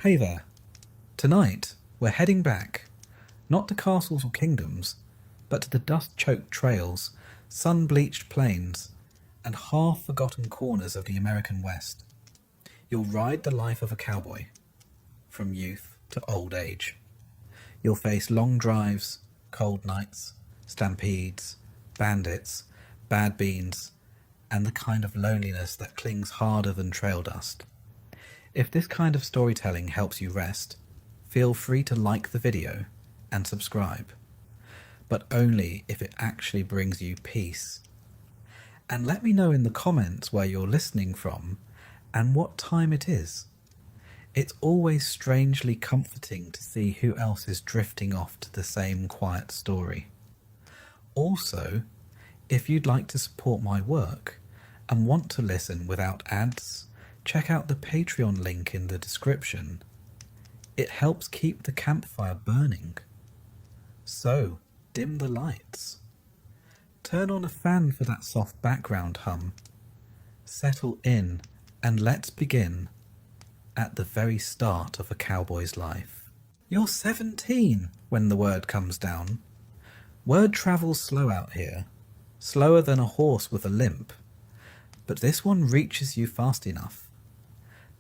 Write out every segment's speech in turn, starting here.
Hey there. Tonight, we're heading back, not to castles or kingdoms, but to the dust-choked trails, sun-bleached plains, and half-forgotten corners of the American West. You'll ride the life of a cowboy, from youth to old age. You'll face long drives, cold nights, stampedes, bandits, bad beans, and the kind of loneliness that clings harder than trail dust. If this kind of storytelling helps you rest, feel free to like the video and subscribe, but only if it actually brings you peace. And let me know in the comments where you're listening from and what time it is. It's always strangely comforting to see who else is drifting off to the same quiet story. Also, if you'd like to support my work and want to listen without ads, check out the Patreon link in the description. It helps keep the campfire burning. So, dim the lights. Turn on a fan for that soft background hum. Settle in and let's begin at the very start of a cowboy's life. You're 17 when the word comes down. Word travels slow out here, slower than a horse with a limp, but this one reaches you fast enough.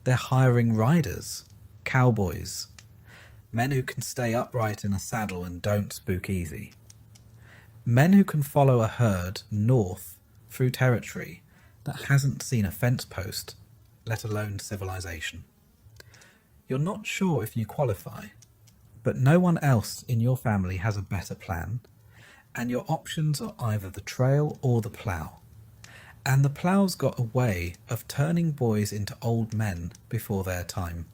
They're hiring riders, cowboys, men who can stay upright in a saddle and don't spook easy. Men who can follow a herd north through territory that hasn't seen a fence post, let alone civilization. You're not sure if you qualify, but no one else in your family has a better plan, and your options are either the trail or the plough. And the plough's got a way of turning boys into old men before their time.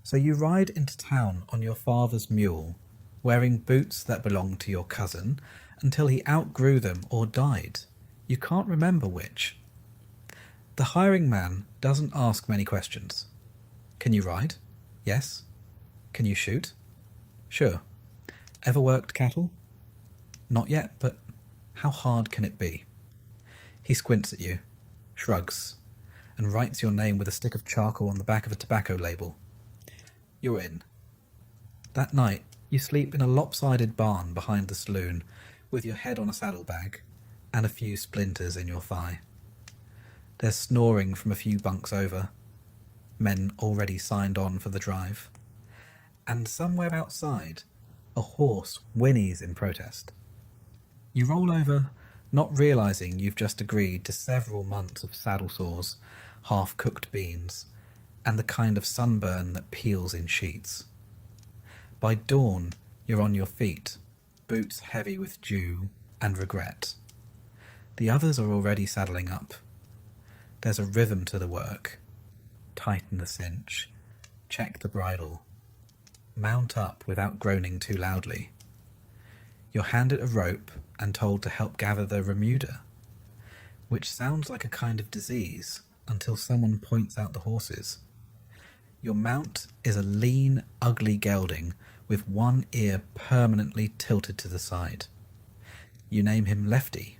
So you ride into town on your father's mule, wearing boots that belonged to your cousin until he outgrew them or died. You can't remember which. The hiring man doesn't ask many questions. Can you ride? Yes. Can you shoot? Sure. Ever worked cattle? Not yet, but how hard can it be? He squints at you, shrugs, and writes your name with a stick of charcoal on the back of a tobacco label. You're in. That night, you sleep in a lopsided barn behind the saloon, with your head on a saddlebag and a few splinters in your thigh. There's snoring from a few bunks over, men already signed on for the drive, and somewhere outside, a horse whinnies in protest. You roll over, not realising you've just agreed to several months of saddle sores, half-cooked beans, and the kind of sunburn that peels in sheets. By dawn, you're on your feet, boots heavy with dew and regret. The others are already saddling up. There's a rhythm to the work. Tighten the cinch, check the bridle, mount up without groaning too loudly. You're handed a rope and told to help gather the remuda, which sounds like a kind of disease until someone points out the horses. Your mount is a lean, ugly gelding with one ear permanently tilted to the side. You name him Lefty,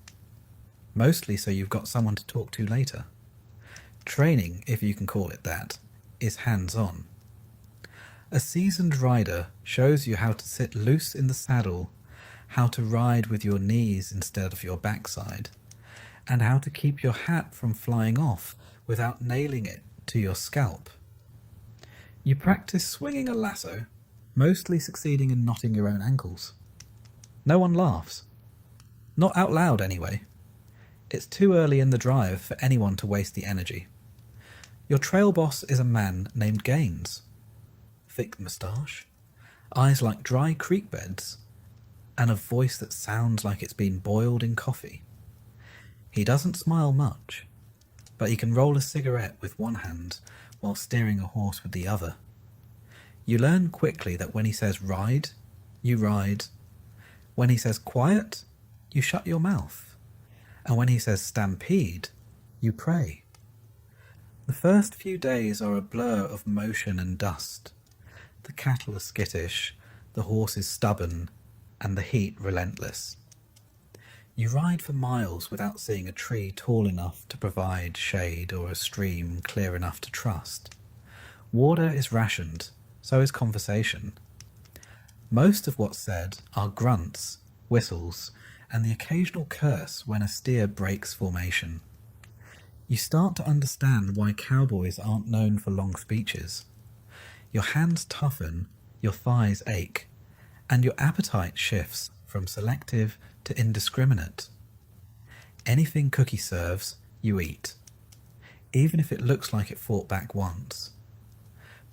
mostly so you've got someone to talk to later. Training, if you can call it that, is hands-on. A seasoned rider shows you how to sit loose in the saddle, how to ride with your knees instead of your backside, and how to keep your hat from flying off without nailing it to your scalp. You practice swinging a lasso, mostly succeeding in knotting your own ankles. No one laughs. Not out loud, anyway. It's too early in the drive for anyone to waste the energy. Your trail boss is a man named Gaines. Thick moustache, eyes like dry creek beds, and a voice that sounds like it's been boiled in coffee. He doesn't smile much, but he can roll a cigarette with one hand while steering a horse with the other. You learn quickly that when he says ride, you ride. When he says quiet, you shut your mouth. And when he says stampede, you pray. The first few days are a blur of motion and dust. The cattle are skittish, the horse is stubborn, and the heat relentless. You ride for miles without seeing a tree tall enough to provide shade or a stream clear enough to trust. Water is rationed, so is conversation. Most of what's said are grunts, whistles, and the occasional curse when a steer breaks formation. You start to understand why cowboys aren't known for long speeches. Your hands toughen, your thighs ache, and your appetite shifts from selective to indiscriminate. Anything Cookie serves, you eat, even if it looks like it fought back once.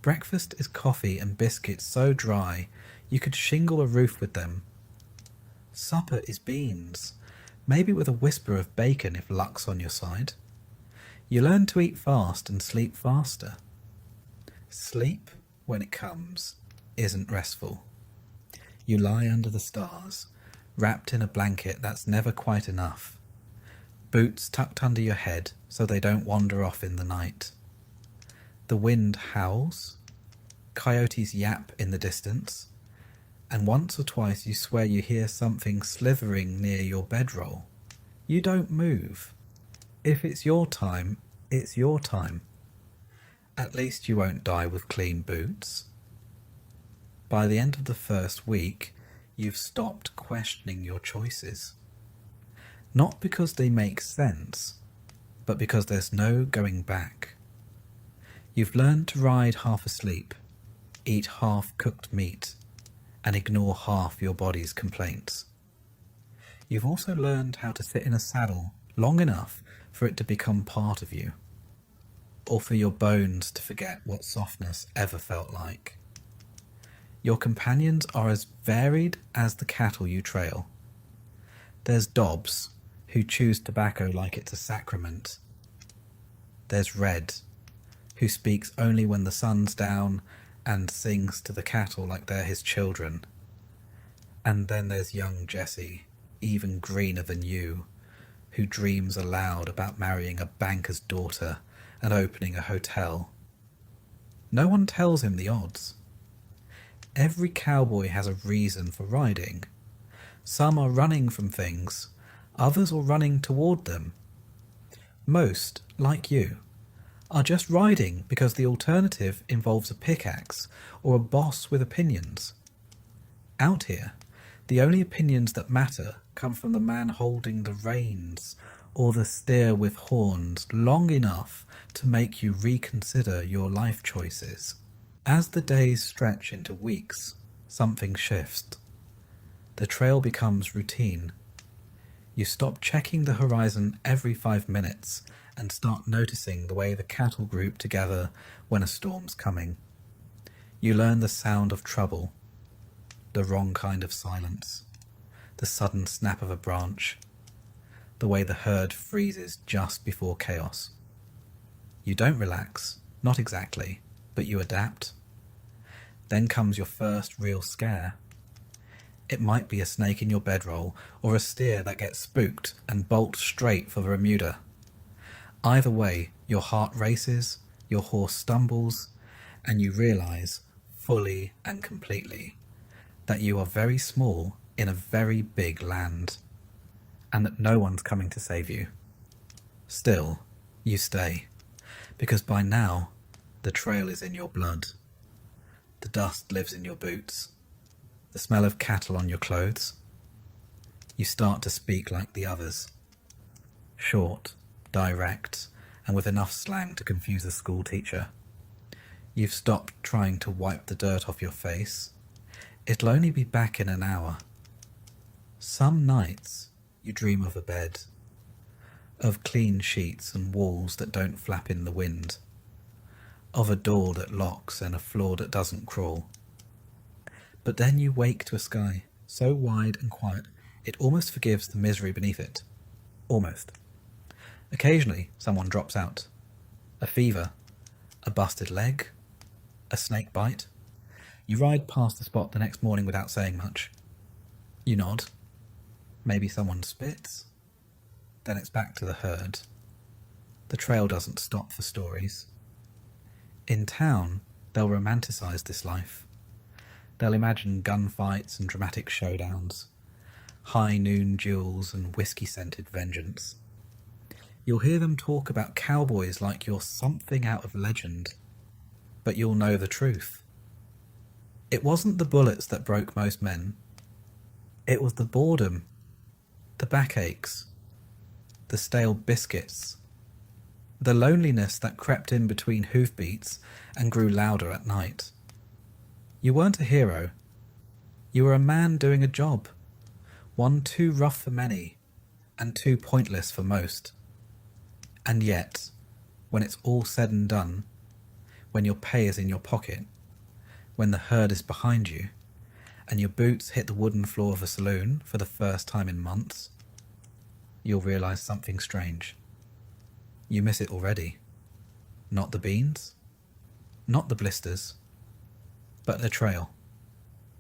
Breakfast is coffee and biscuits so dry you could shingle a roof with them. Supper is beans, maybe with a whisper of bacon if luck's on your side. You learn to eat fast and sleep faster. Sleep, when it comes, isn't restful. You lie under the stars, wrapped in a blanket that's never quite enough. Boots tucked under your head so they don't wander off in the night. The wind howls, coyotes yap in the distance, and once or twice you swear you hear something slithering near your bedroll. You don't move. If it's your time, it's your time. At least you won't die with clean boots. By the end of the first week, you've stopped questioning your choices. Not because they make sense, but because there's no going back. You've learned to ride half asleep, eat half-cooked meat, and ignore half your body's complaints. You've also learned how to sit in a saddle long enough for it to become part of you, or for your bones to forget what softness ever felt like. Your companions are as varied as the cattle you trail. There's Dobbs, who chews tobacco like it's a sacrament. There's Red, who speaks only when the sun's down and sings to the cattle like they're his children. And then there's young Jesse, even greener than you, who dreams aloud about marrying a banker's daughter and opening a hotel. No one tells him the odds. Every cowboy has a reason for riding. Some are running from things, others are running toward them. Most, like you, are just riding because the alternative involves a pickaxe or a boss with opinions. Out here, the only opinions that matter come from the man holding the reins or the steer with horns long enough to make you reconsider your life choices. As the days stretch into weeks, something shifts. The trail becomes routine. You stop checking the horizon every 5 minutes and start noticing the way the cattle group together when a storm's coming. You learn the sound of trouble, the wrong kind of silence, the sudden snap of a branch, the way the herd freezes just before chaos. You don't relax, not exactly, but you adapt. Then comes your first real scare. It might be a snake in your bedroll or a steer that gets spooked and bolts straight for the Bermuda. Either way, your heart races, your horse stumbles, and you realize, fully and completely, that you are very small in a very big land, and that no one's coming to save you. Still, you stay, because by now, the trail is in your blood. The dust lives in your boots, the smell of cattle on your clothes. You start to speak like the others. Short, direct, and with enough slang to confuse a school teacher. You've stopped trying to wipe the dirt off your face. It'll only be back in an hour. Some nights you dream of a bed, of clean sheets and walls that don't flap in the wind, of a door that locks and a floor that doesn't crawl. But then you wake to a sky so wide and quiet it almost forgives the misery beneath it. Almost. Occasionally someone drops out. A fever, a busted leg, a snake bite. You ride past the spot the next morning without saying much. You nod. Maybe someone spits. Then it's back to the herd. The trail doesn't stop for stories. In town, they'll romanticize this life. They'll imagine gunfights and dramatic showdowns, high noon duels and whiskey-scented vengeance. You'll hear them talk about cowboys like you're something out of legend. but you'll know the truth. It wasn't the bullets that broke most men. It was the boredom, the backaches, the stale biscuits, the loneliness that crept in between hoofbeats and grew louder at night. You weren't a hero. You were a man doing a job, one too rough for many and too pointless for most. And yet, when it's all said and done, when your pay is in your pocket, when the herd is behind you, and your boots hit the wooden floor of a saloon for the first time in months, you'll realise something strange. You miss it already. Not the beans, not the blisters, but the trail,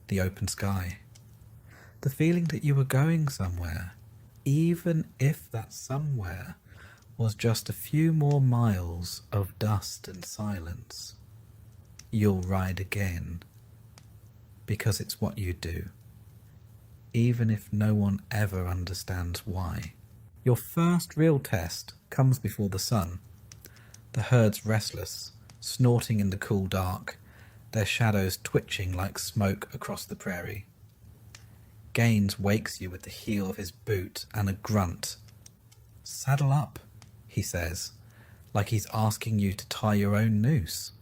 the open sky, the feeling that you were going somewhere, even if that somewhere was just a few more miles of dust and silence. You'll ride again, because it's what you do, even if no one ever understands why. Your first real test comes before the sun. The herd's restless, snorting in the cool dark, their shadows twitching like smoke across the prairie. Gaines wakes you with the heel of his boot and a grunt. "Saddle up," he says, like he's asking you to tie your own noose.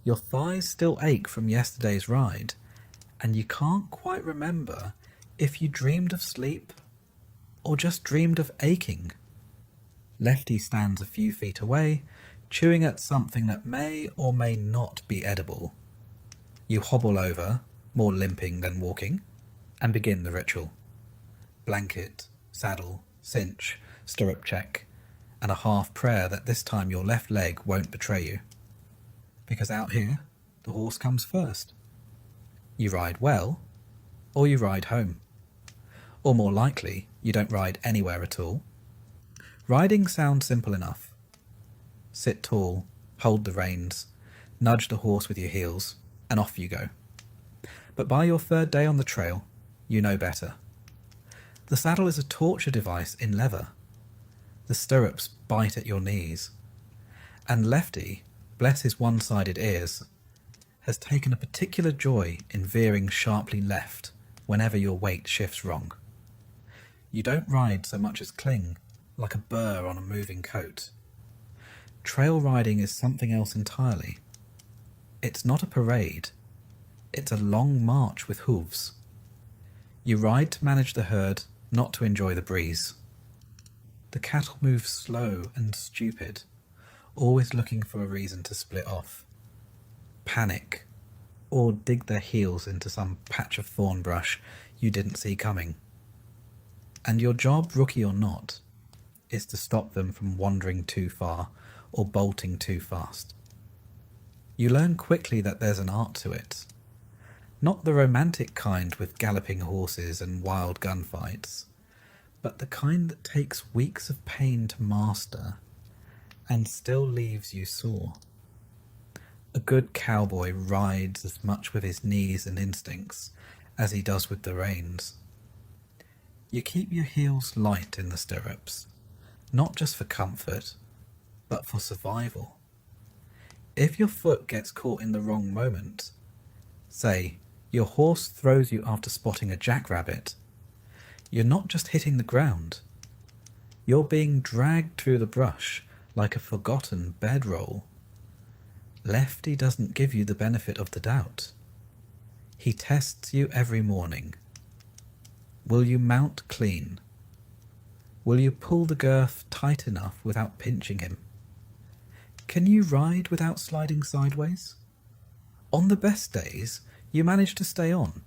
Your thighs still ache from yesterday's ride, and you can't quite remember if you dreamed of sleep or just dreamed of aching. Lefty stands a few feet away, chewing at something that may or may not be edible. You hobble over, more limping than walking, and begin the ritual. Blanket, saddle, cinch, stirrup check, and a half prayer that this time your left leg won't betray you. Because out here, the horse comes first. You ride well, or you ride home. Or more likely, you don't ride anywhere at all. Riding sounds simple enough. Sit tall, hold the reins, nudge the horse with your heels, and off you go. But by your third day on the trail, you know better. The saddle is a torture device in leather. The stirrups bite at your knees. And Lefty, bless his one-sided ears, has taken a particular joy in veering sharply left whenever your weight shifts wrong. You don't ride so much as cling, like a burr on a moving coat. Trail riding is something else entirely. It's not a parade. It's a long march with hooves. You ride to manage the herd, not to enjoy the breeze. The cattle move slow and stupid, always looking for a reason to split off, panic, or dig their heels into some patch of thorn brush you didn't see coming. And your job, rookie or not, is to stop them from wandering too far or bolting too fast. You learn quickly that there's an art to it. Not the romantic kind with galloping horses and wild gunfights, but the kind that takes weeks of pain to master and still leaves you sore. A good cowboy rides as much with his knees and instincts as he does with the reins. You keep your heels light in the stirrups, not just for comfort, but for survival. If your foot gets caught in the wrong moment, say, your horse throws you after spotting a jackrabbit, you're not just hitting the ground. You're being dragged through the brush like a forgotten bedroll. Lefty doesn't give you the benefit of the doubt. He tests you every morning. Will you mount clean? Will you pull the girth tight enough without pinching him? Can you ride without sliding sideways? On the best days, you manage to stay on.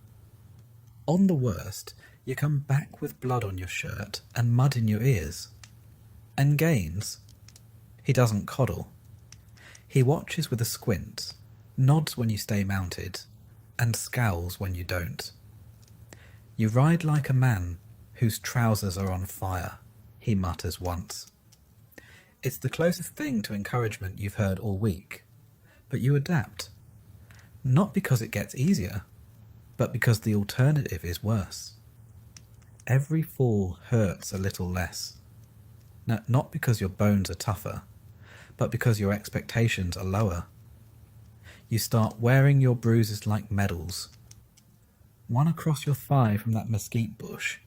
On the worst, you come back with blood on your shirt and mud in your ears. And Gaines, he doesn't coddle. He watches with a squint, nods when you stay mounted, and scowls when you don't. You ride like a man whose trousers are on fire, he mutters once. It's the closest thing to encouragement you've heard all week, but you adapt. Not because it gets easier, but because the alternative is worse. Every fall hurts a little less. Now, not because your bones are tougher, but because your expectations are lower. You start wearing your bruises like medals. One across your thigh from that mesquite bush.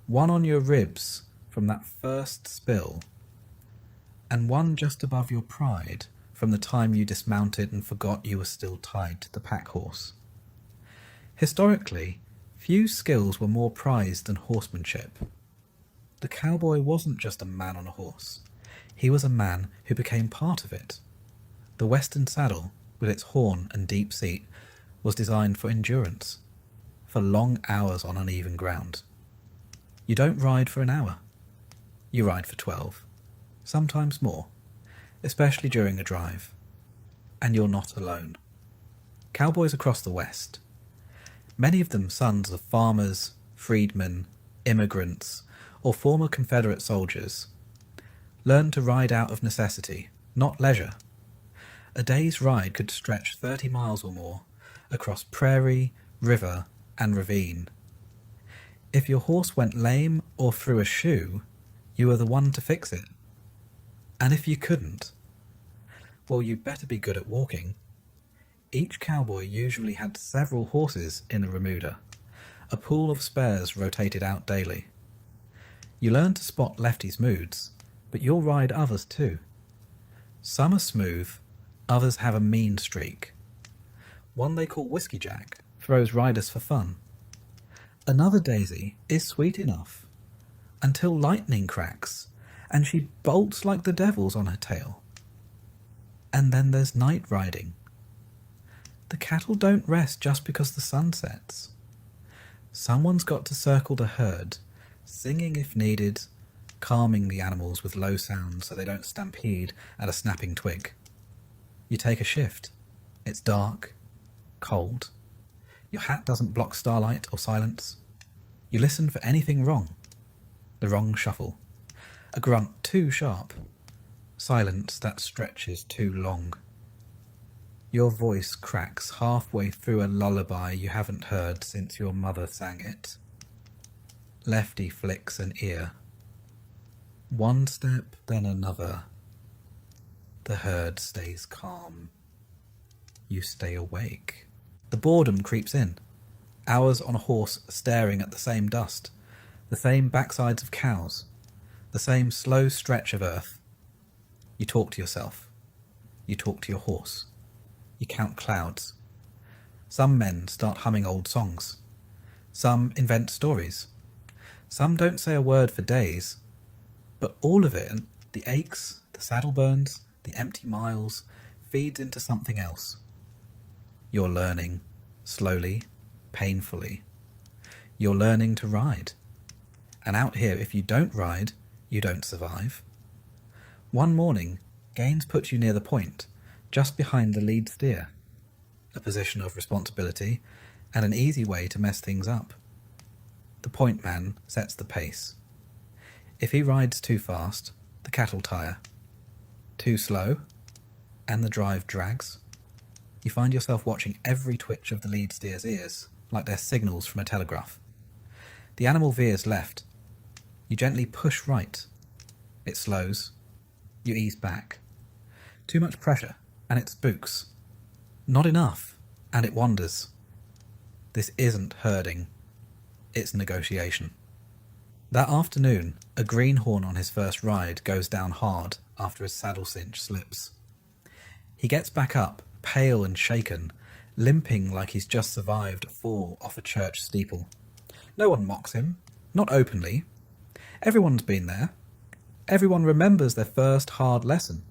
One on your ribs from that first spill. And one just above your pride from the time you dismounted and forgot you were still tied to the pack horse. Historically, few skills were more prized than horsemanship. The cowboy wasn't just a man on a horse. He was a man who became part of it. The western saddle, with its horn and deep seat, was designed for endurance, for long hours on uneven ground. You don't ride for an hour. You ride for 12, sometimes more, especially during a drive. And you're not alone. Cowboys across the West, many of them sons of farmers, freedmen, immigrants, or former Confederate soldiers, learned to ride out of necessity, not leisure. A day's ride could stretch 30 miles or more, across prairie, river, and ravine. If your horse went lame or threw a shoe, you were the one to fix it. And if you couldn't, well, you'd better be good at walking. Each cowboy usually had several horses in a remuda. A pool of spares rotated out daily. You learn to spot Lefty's moods, but you'll ride others too. Some are smooth, others have a mean streak. One they call Whiskey Jack throws riders for fun. Another Daisy is sweet enough, until lightning cracks, and she bolts like the devils on her tail. And then there's night riding. The cattle don't rest just because the sun sets. Someone's got to circle the herd, singing if needed, calming the animals with low sounds so they don't stampede at a snapping twig. You take a shift. It's dark, cold. Your hat doesn't block starlight or silence. You listen for anything wrong. The wrong shuffle. A grunt too sharp. Silence that stretches too long. Your voice cracks halfway through a lullaby you haven't heard since your mother sang it. Lefty flicks an ear. One step, then another. The herd stays calm. You stay awake. The boredom creeps in. Hours on a horse staring at the same dust, the same backsides of cows, the same slow stretch of earth. You talk to yourself. You talk to your horse. You count clouds. Some men start humming old songs. Some invent stories. Some don't say a word for days. But all of it, the aches, the saddle burns, the empty miles, feeds into something else. You're learning, slowly, painfully. You're learning to ride. And out here, if you don't ride, you don't survive. One morning, Gaines puts you near the point, just behind the lead steer. A position of responsibility, and an easy way to mess things up. The point man sets the pace. If he rides too fast, the cattle tire. Too slow, and the drive drags. You find yourself watching every twitch of the lead steer's ears, like they're signals from a telegraph. The animal veers left. You gently push right. It slows. You ease back. Too much pressure, and it spooks. Not enough, and it wanders. This isn't herding. It's negotiation. That afternoon, a greenhorn on his first ride goes down hard after his saddle cinch slips. He gets back up, pale and shaken, limping like he's just survived a fall off a church steeple. No one mocks him, not openly. Everyone's been there. Everyone remembers their first hard lesson.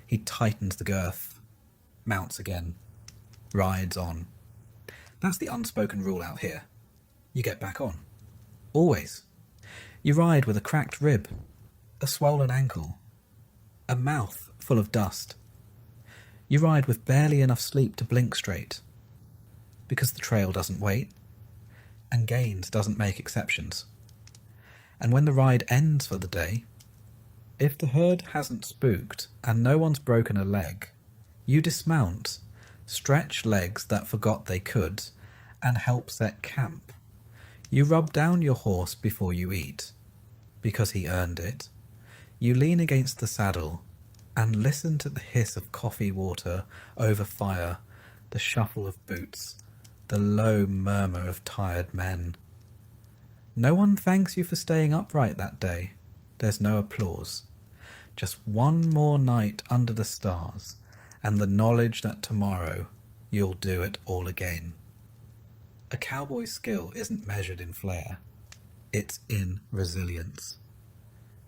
He tightens the girth, mounts again, rides on. That's the unspoken rule out here. You get back on. Always. You ride with a cracked rib, a swollen ankle, a mouth full of dust. You ride with barely enough sleep to blink straight, because the trail doesn't wait, and Gaines doesn't make exceptions. And when the ride ends for the day, if the herd hasn't spooked and no one's broken a leg, you dismount, stretch legs that forgot they could, and help set camp. You rub down your horse before you eat, because he earned it. You lean against the saddle, and listen to the hiss of coffee water over fire, the shuffle of boots, the low murmur of tired men. No one thanks you for staying upright that day. There's no applause. Just one more night under the stars, and the knowledge that tomorrow you'll do it all again. A cowboy's skill isn't measured in flair. It's in resilience.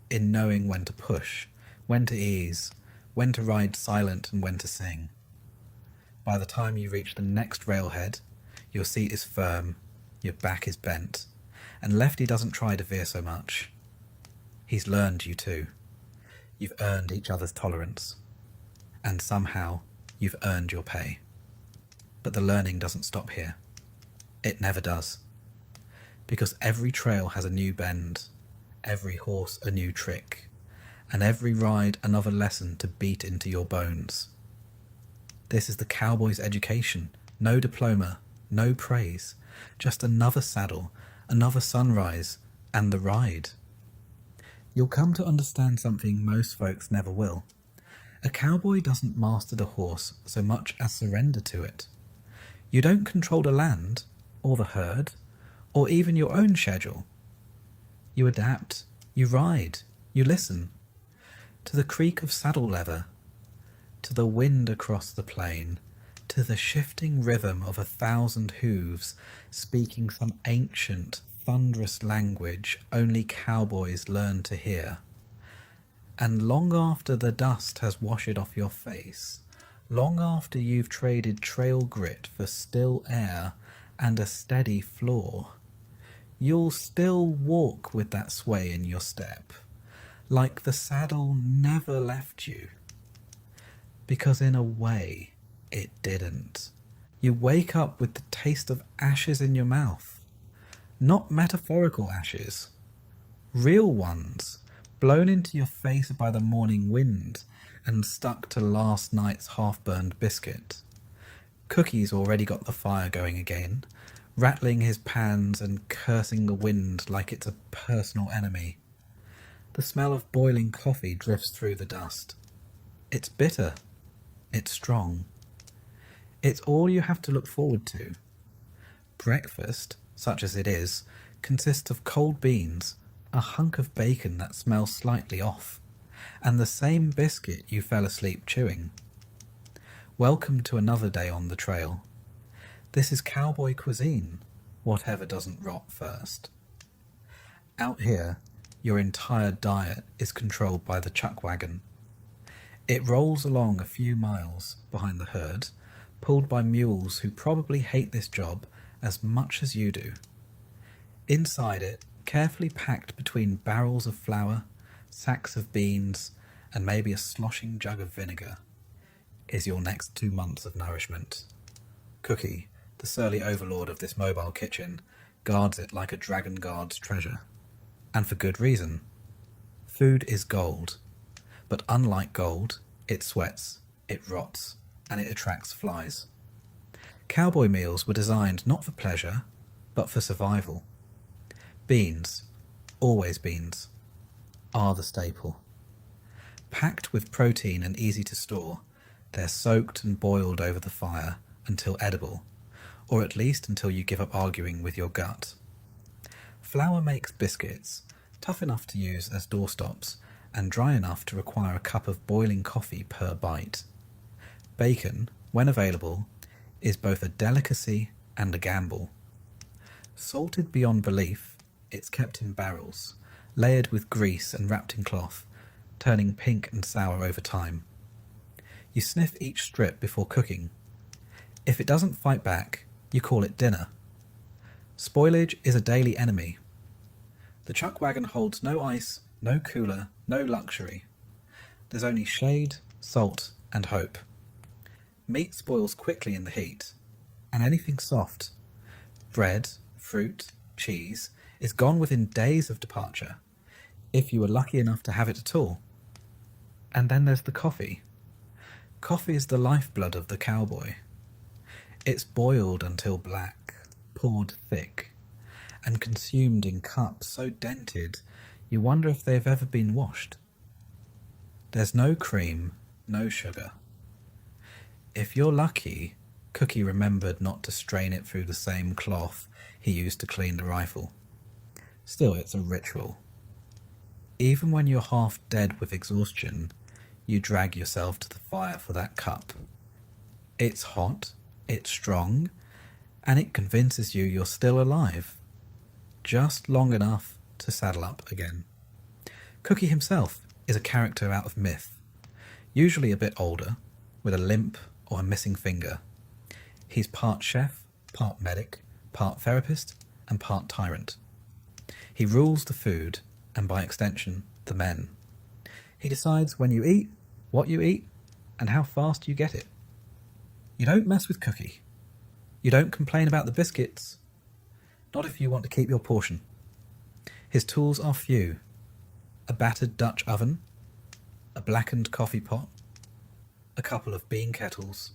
In knowing when to push, when to ease, when to ride silent and when to sing. By the time you reach the next railhead, your seat is firm, your back is bent, and Lefty doesn't try to veer so much. He's learned you too. You've earned each other's tolerance. And somehow, you've earned your pay. But the learning doesn't stop here. It never does. Because every trail has a new bend, every horse a new trick, and every ride another lesson to beat into your bones. This is the cowboy's education. No diploma, no praise, just another saddle, another sunrise, and the ride. You'll come to understand something most folks never will. A cowboy doesn't master the horse so much as surrender to it. You don't control the land, or the herd, or even your own schedule. You adapt, you ride, you listen. To the creak of saddle leather, to the wind across the plain, to the shifting rhythm of 1,000 hooves speaking some ancient, thunderous language only cowboys learn to hear. And long after the dust has washed off your face, long after you've traded trail grit for still air and a steady floor, you'll still walk with that sway in your step, like the saddle never left you. Because in a way, it didn't. You wake up with the taste of ashes in your mouth. Not metaphorical ashes. Real ones, blown into your face by the morning wind and stuck to last night's half-burned biscuit. Cookie's already got the fire going again, rattling his pans and cursing the wind like it's a personal enemy. The smell of boiling coffee drifts through the dust. It's bitter. It's strong. It's all you have to look forward to. Breakfast, such as it is, consists of cold beans, a hunk of bacon that smells slightly off, and the same biscuit you fell asleep chewing. Welcome to another day on the trail. This is cowboy cuisine, whatever doesn't rot first. Out here, your entire diet is controlled by the chuck wagon. It rolls along a few miles behind the herd, pulled by mules who probably hate this job as much as you do. Inside it, carefully packed between barrels of flour, sacks of beans, and maybe a sloshing jug of vinegar, is your next 2 months of nourishment. Cookie, the surly overlord of this mobile kitchen, guards it like a dragon guards treasure. And for good reason. Food is gold. But unlike gold, it sweats, it rots, and it attracts flies. Cowboy meals were designed not for pleasure, but for survival. Beans, always beans, are the staple. Packed with protein and easy to store, they're soaked and boiled over the fire until edible, or at least until you give up arguing with your gut. Flour makes biscuits, tough enough to use as doorstops, and dry enough to require a cup of boiling coffee per bite. Bacon, when available, is both a delicacy and a gamble. Salted beyond belief, it's kept in barrels, layered with grease and wrapped in cloth, turning pink and sour over time. You sniff each strip before cooking. If it doesn't fight back, you call it dinner. Spoilage is a daily enemy. The chuck wagon holds no ice, no cooler, no luxury. There's only shade, salt, and hope. Meat spoils quickly in the heat, and anything soft, bread, fruit, cheese, is gone within days of departure, if you were lucky enough to have it at all. And then there's the coffee. Coffee is the lifeblood of the cowboy. It's boiled until black, poured thick, and consumed in cups so dented you wonder if they've ever been washed. There's no cream, no sugar. If you're lucky, Cookie remembered not to strain it through the same cloth he used to clean the rifle. Still, it's a ritual. Even when you're half dead with exhaustion, you drag yourself to the fire for that cup. It's hot, it's strong, and it convinces you you're still alive. Just long enough to saddle up again. Cookie himself is a character out of myth, usually a bit older, with a limp or a missing finger. He's part chef, part medic, part therapist, and part tyrant. He rules the food, and by extension, the men. He decides when you eat, what you eat, and how fast you get it. You don't mess with Cookie. You don't complain about the biscuits. Not if you want to keep your portion. His tools are few. A battered Dutch oven, a blackened coffee pot, a couple of bean kettles,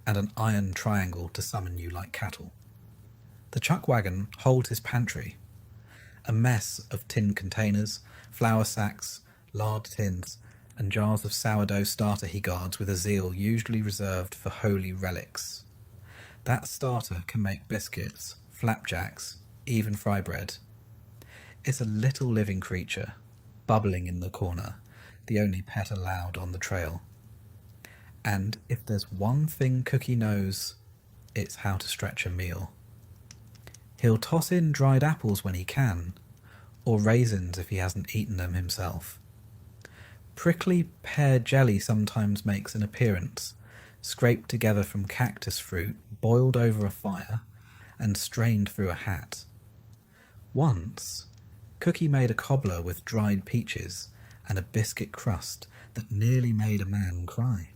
and an iron triangle to summon you like cattle. The chuck wagon holds his pantry, a mess of tin containers, flour sacks, lard tins, and jars of sourdough starter he guards with a zeal usually reserved for holy relics. That starter can make biscuits, flapjacks, even fry bread. It's a little living creature, bubbling in the corner, the only pet allowed on the trail. And if there's one thing Cookie knows, it's how to stretch a meal. He'll toss in dried apples when he can, or raisins if he hasn't eaten them himself. Prickly pear jelly sometimes makes an appearance, scraped together from cactus fruit, boiled over a fire, and strained through a hat. Once, Cookie made a cobbler with dried peaches and a biscuit crust that nearly made a man cry.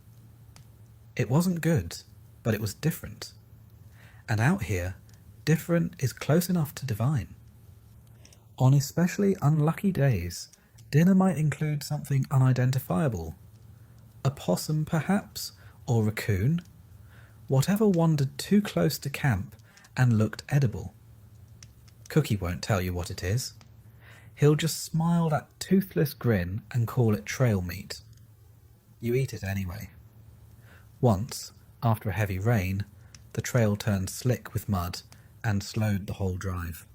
It wasn't good, but it was different. And out here, different is close enough to divine. On especially unlucky days, dinner might include something unidentifiable. A possum, perhaps, or raccoon. Whatever wandered too close to camp and looked edible. Cookie won't tell you what it is. He'll just smile that toothless grin and call it trail meat. You eat it anyway. Once, after a heavy rain, the trail turned slick with mud and slowed the whole drive.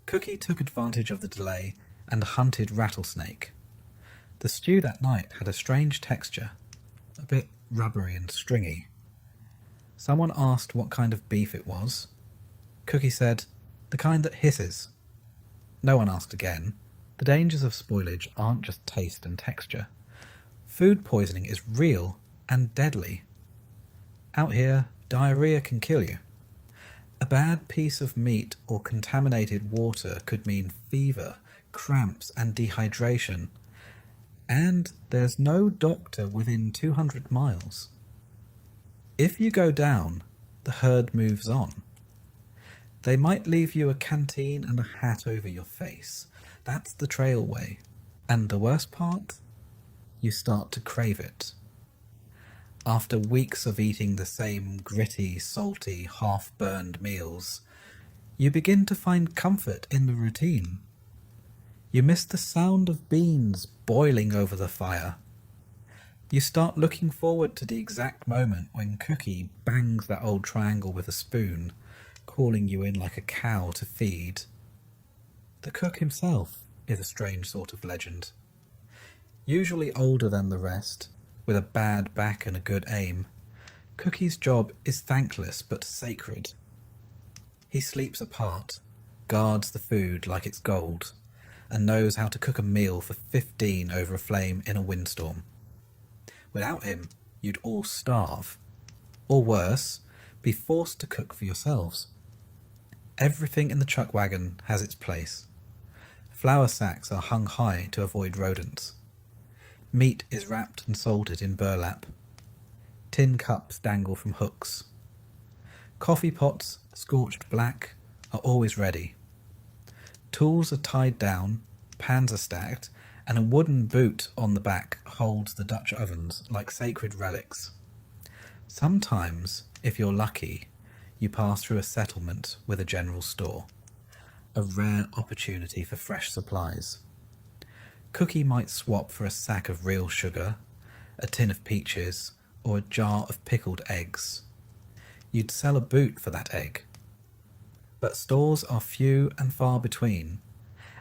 Cookie took advantage of the delay and hunted rattlesnake. The stew that night had a strange texture, a bit rubbery and stringy. Someone asked what kind of beef it was. Cookie said, "The kind that hisses." No one asked again. The dangers of spoilage aren't just taste and texture. Food poisoning is real and deadly. Out here, diarrhea can kill you. A bad piece of meat or contaminated water could mean fever, cramps, and dehydration. And there's no doctor within 200 miles. If you go down, the herd moves on. They might leave you a canteen and a hat over your face. That's the trail way. And the worst part? You start to crave it. After weeks of eating the same gritty, salty, half-burned meals, you begin to find comfort in the routine. You miss the sound of beans boiling over the fire. You start looking forward to the exact moment when Cookie bangs that old triangle with a spoon, calling you in like a cow to feed. The cook himself is a strange sort of legend. Usually older than the rest, with a bad back and a good aim, Cookie's job is thankless but sacred. He sleeps apart, guards the food like it's gold, and knows how to cook a meal for 15 over a flame in a windstorm. Without him, you'd all starve, or worse, be forced to cook for yourselves. Everything in the chuck wagon has its place. Flour sacks are hung high to avoid rodents. Meat is wrapped and salted in burlap. Tin cups dangle from hooks. Coffee pots, scorched black, are always ready. Tools are tied down, pans are stacked, and a wooden boot on the back holds the Dutch ovens like sacred relics. Sometimes, if you're lucky, you pass through a settlement with a general store, a rare opportunity for fresh supplies. Cookie might swap for a sack of real sugar, a tin of peaches, or a jar of pickled eggs. You'd sell a boot for that egg. But stores are few and far between,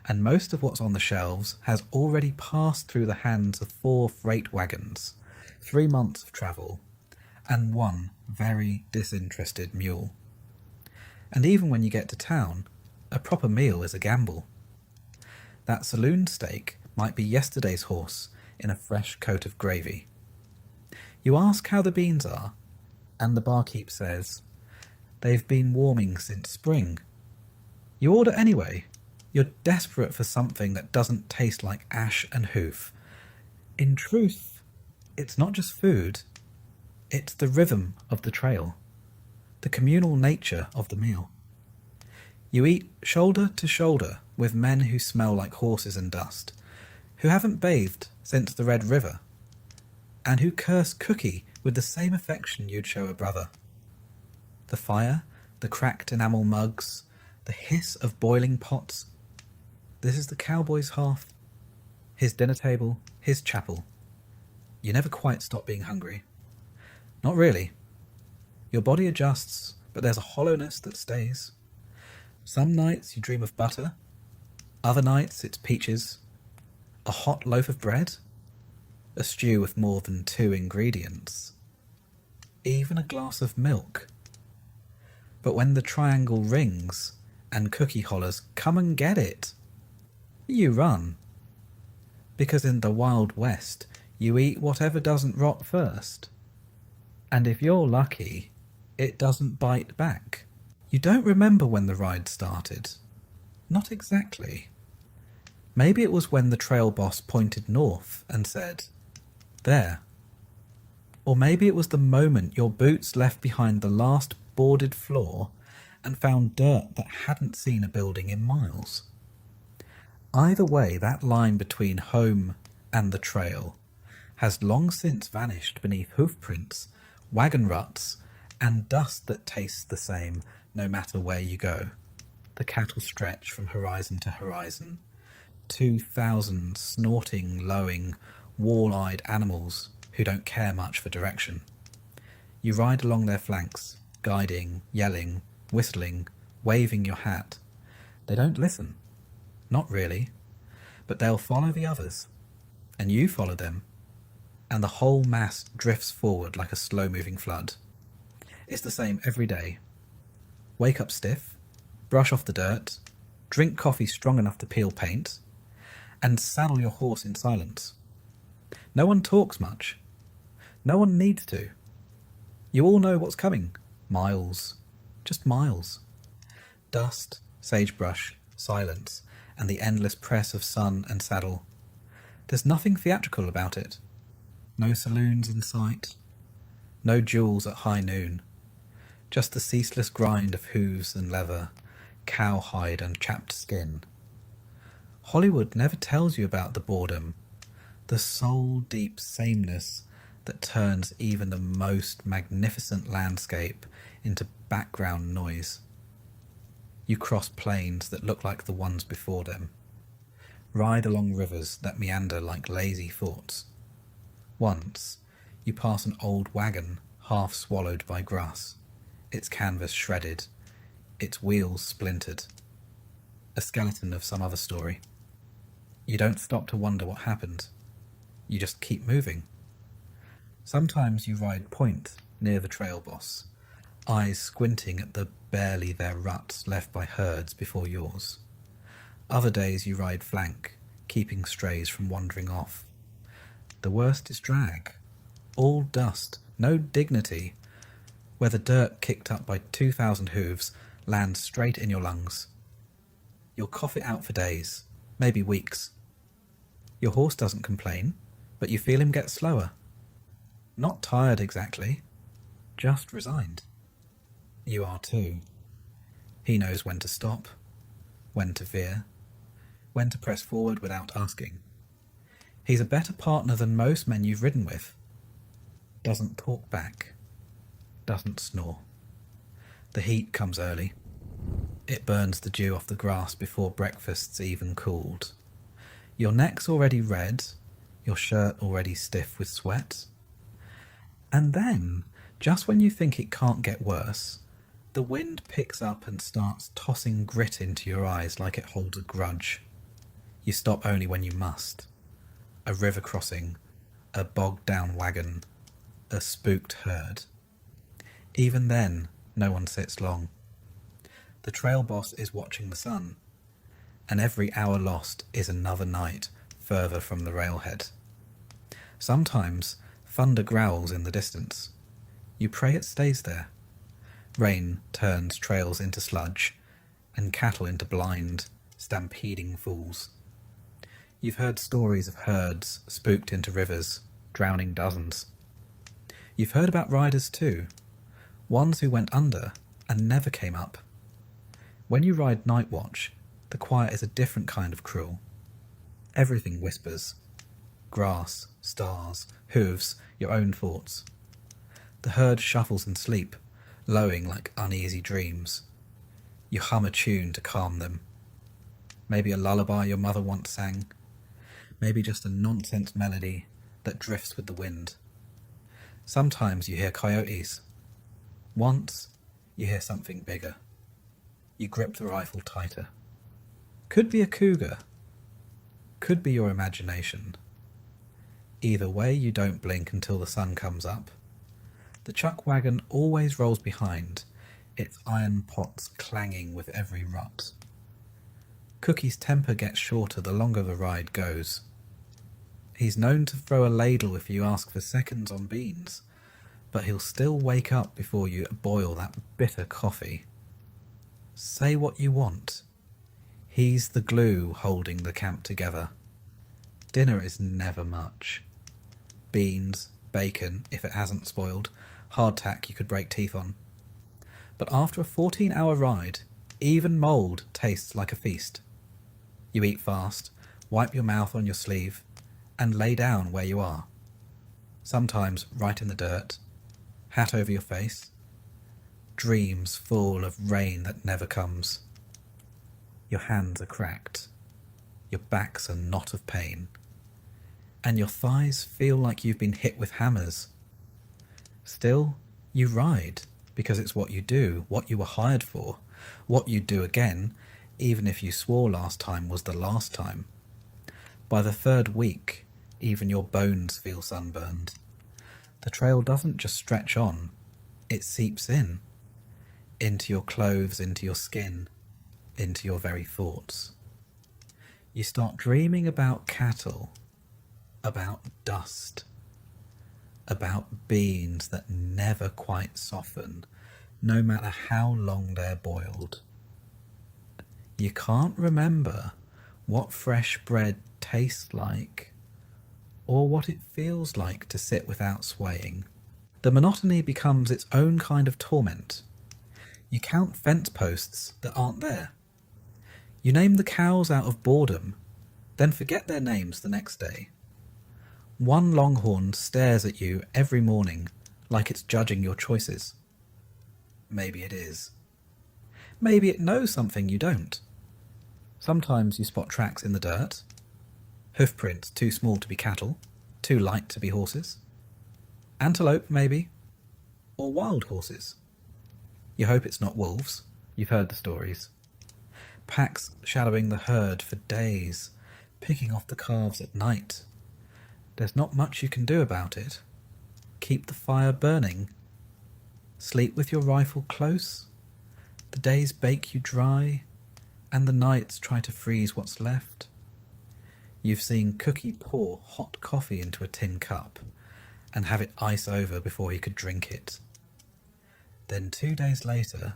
and most of what's on the shelves has already passed through the hands of 4 freight wagons, 3 months of travel, and 1 very disinterested mule. And even when you get to town, a proper meal is a gamble. That saloon steak might be yesterday's horse in a fresh coat of gravy. You ask how the beans are, and the barkeep says, "They've been warming since spring." You order anyway. You're desperate for something that doesn't taste like ash and hoof. In truth, it's not just food, it's the rhythm of the trail, the communal nature of the meal. You eat shoulder to shoulder with men who smell like horses and dust, who haven't bathed since the Red River, and who curse Cookie with the same affection you'd show a brother. The fire, the cracked enamel mugs, the hiss of boiling pots. This is the cowboy's hearth, his dinner table, his chapel. You never quite stop being hungry. Not really. Your body adjusts, but there's a hollowness that stays. Some nights you dream of butter, other nights it's peaches, a hot loaf of bread, a stew with more than 2 ingredients, even a glass of milk. But when the triangle rings and Cookie hollers, "Come and get it," you run. Because in the Wild West, you eat whatever doesn't rot first. And if you're lucky, it doesn't bite back. You don't remember when the ride started. Not exactly. Maybe it was when the trail boss pointed north and said, "There." Or maybe it was the moment your boots left behind the last boarded floor and found dirt that hadn't seen a building in miles. Either way, that line between home and the trail has long since vanished beneath hoofprints, wagon ruts, and dust that tastes the same no matter where you go. The cattle stretch from horizon to horizon. 2,000 snorting, lowing, wall-eyed animals who don't care much for direction. You ride along their flanks, guiding, yelling, whistling, waving your hat. They don't listen. Not really. But they'll follow the others. And you follow them. And the whole mass drifts forward like a slow-moving flood. It's the same every day. Wake up stiff, brush off the dirt, drink coffee strong enough to peel paint, and saddle your horse in silence. No one talks much. No one needs to. You all know what's coming. Miles. Just miles. Dust, sagebrush, silence, and the endless press of sun and saddle. There's nothing theatrical about it. No saloons in sight. No jewels at high noon. Just the ceaseless grind of hooves and leather, cowhide and chapped skin. Hollywood never tells you about the boredom, the soul-deep sameness that turns even the most magnificent landscape into background noise. You cross plains that look like the ones before them. Ride along rivers that meander like lazy thoughts. Once, you pass an old wagon half swallowed by grass, its canvas shredded, its wheels splintered. A skeleton of some other story. You don't stop to wonder what happened. You just keep moving. Sometimes you ride point near the trail boss, eyes squinting at the barely there ruts left by herds before yours. Other days you ride flank, keeping strays from wandering off. The worst is drag. All dust, no dignity, where the dirt kicked up by 2,000 hooves lands straight in your lungs. You'll cough it out for days, maybe weeks. Your horse doesn't complain, but you feel him get slower. Not tired exactly, just resigned. You are too. He knows when to stop, when to veer, when to press forward without asking. He's a better partner than most men you've ridden with. Doesn't talk back, doesn't snore. The heat comes early. It burns the dew off the grass before breakfast's even cooled. Your neck's already red, your shirt already stiff with sweat. And then, just when you think it can't get worse, the wind picks up and starts tossing grit into your eyes like it holds a grudge. You stop only when you must. A river crossing, a bogged down wagon, a spooked herd. Even then, no one sits long. The trail boss is watching the sun, and every hour lost is another night further from the railhead. Sometimes thunder growls in the distance. You pray it stays there. Rain turns trails into sludge, and cattle into blind, stampeding fools. You've heard stories of herds spooked into rivers, drowning dozens. You've heard about riders too, ones who went under and never came up. When you ride night watch, the quiet is a different kind of cruel. Everything whispers. Grass, stars, hooves, your own thoughts. The herd shuffles in sleep, lowing like uneasy dreams. You hum a tune to calm them. Maybe a lullaby your mother once sang. Maybe just a nonsense melody that drifts with the wind. Sometimes you hear coyotes. Once, you hear something bigger. You grip the rifle tighter. Could be a cougar. Could be your imagination. Either way, you don't blink until the sun comes up. The chuck wagon always rolls behind, its iron pots clanging with every rut. Cookie's temper gets shorter the longer the ride goes. He's known to throw a ladle if you ask for seconds on beans, but he'll still wake up before you boil that bitter coffee. Say what you want. He's the glue holding the camp together. Dinner is never much. Beans, bacon, if it hasn't spoiled, hardtack you could break teeth on. But after a 14-hour ride, even mould tastes like a feast. You eat fast, wipe your mouth on your sleeve, and lay down where you are. Sometimes right in the dirt, hat over your face, dreams full of rain that never comes. Your hands are cracked, your back's a knot of pain, and your thighs feel like you've been hit with hammers. Still, you ride, because it's what you do, what you were hired for, what you'd do again, even if you swore last time was the last time. By the third week, even your bones feel sunburned. The trail doesn't just stretch on, it seeps in. Into your clothes, into your skin, into your very thoughts. You start dreaming about cattle, about dust, about beans that never quite soften, no matter how long they're boiled. You can't remember what fresh bread tastes like, or what it feels like to sit without swaying. The monotony becomes its own kind of torment. You count fence posts that aren't there. You name the cows out of boredom, then forget their names the next day. One longhorn stares at you every morning like it's judging your choices. Maybe it is. Maybe it knows something you don't. Sometimes you spot tracks in the dirt. Hoofprints too small to be cattle, too light to be horses. Antelope, maybe. Or wild horses. You hope it's not wolves. You've heard the stories. Packs shadowing the herd for days, picking off the calves at night. There's not much you can do about it. Keep the fire burning. Sleep with your rifle close. The days bake you dry, and the nights try to freeze what's left. You've seen Cookie pour hot coffee into a tin cup and have it ice over before he could drink it. Then 2 days later,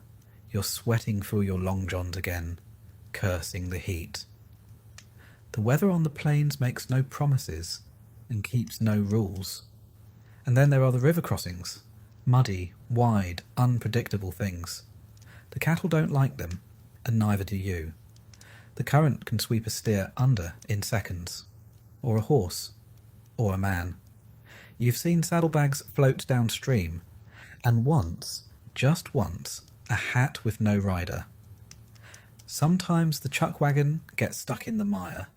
you're sweating through your long johns again, cursing the heat. The weather on the plains makes no promises and keeps no rules. And then there are the river crossings, muddy, wide, unpredictable things. The cattle don't like them, and neither do you. The current can sweep a steer under in seconds, or a horse, or a man. You've seen saddlebags float downstream, and once, just once, a hat with no rider. Sometimes the chuck wagon gets stuck in the mire,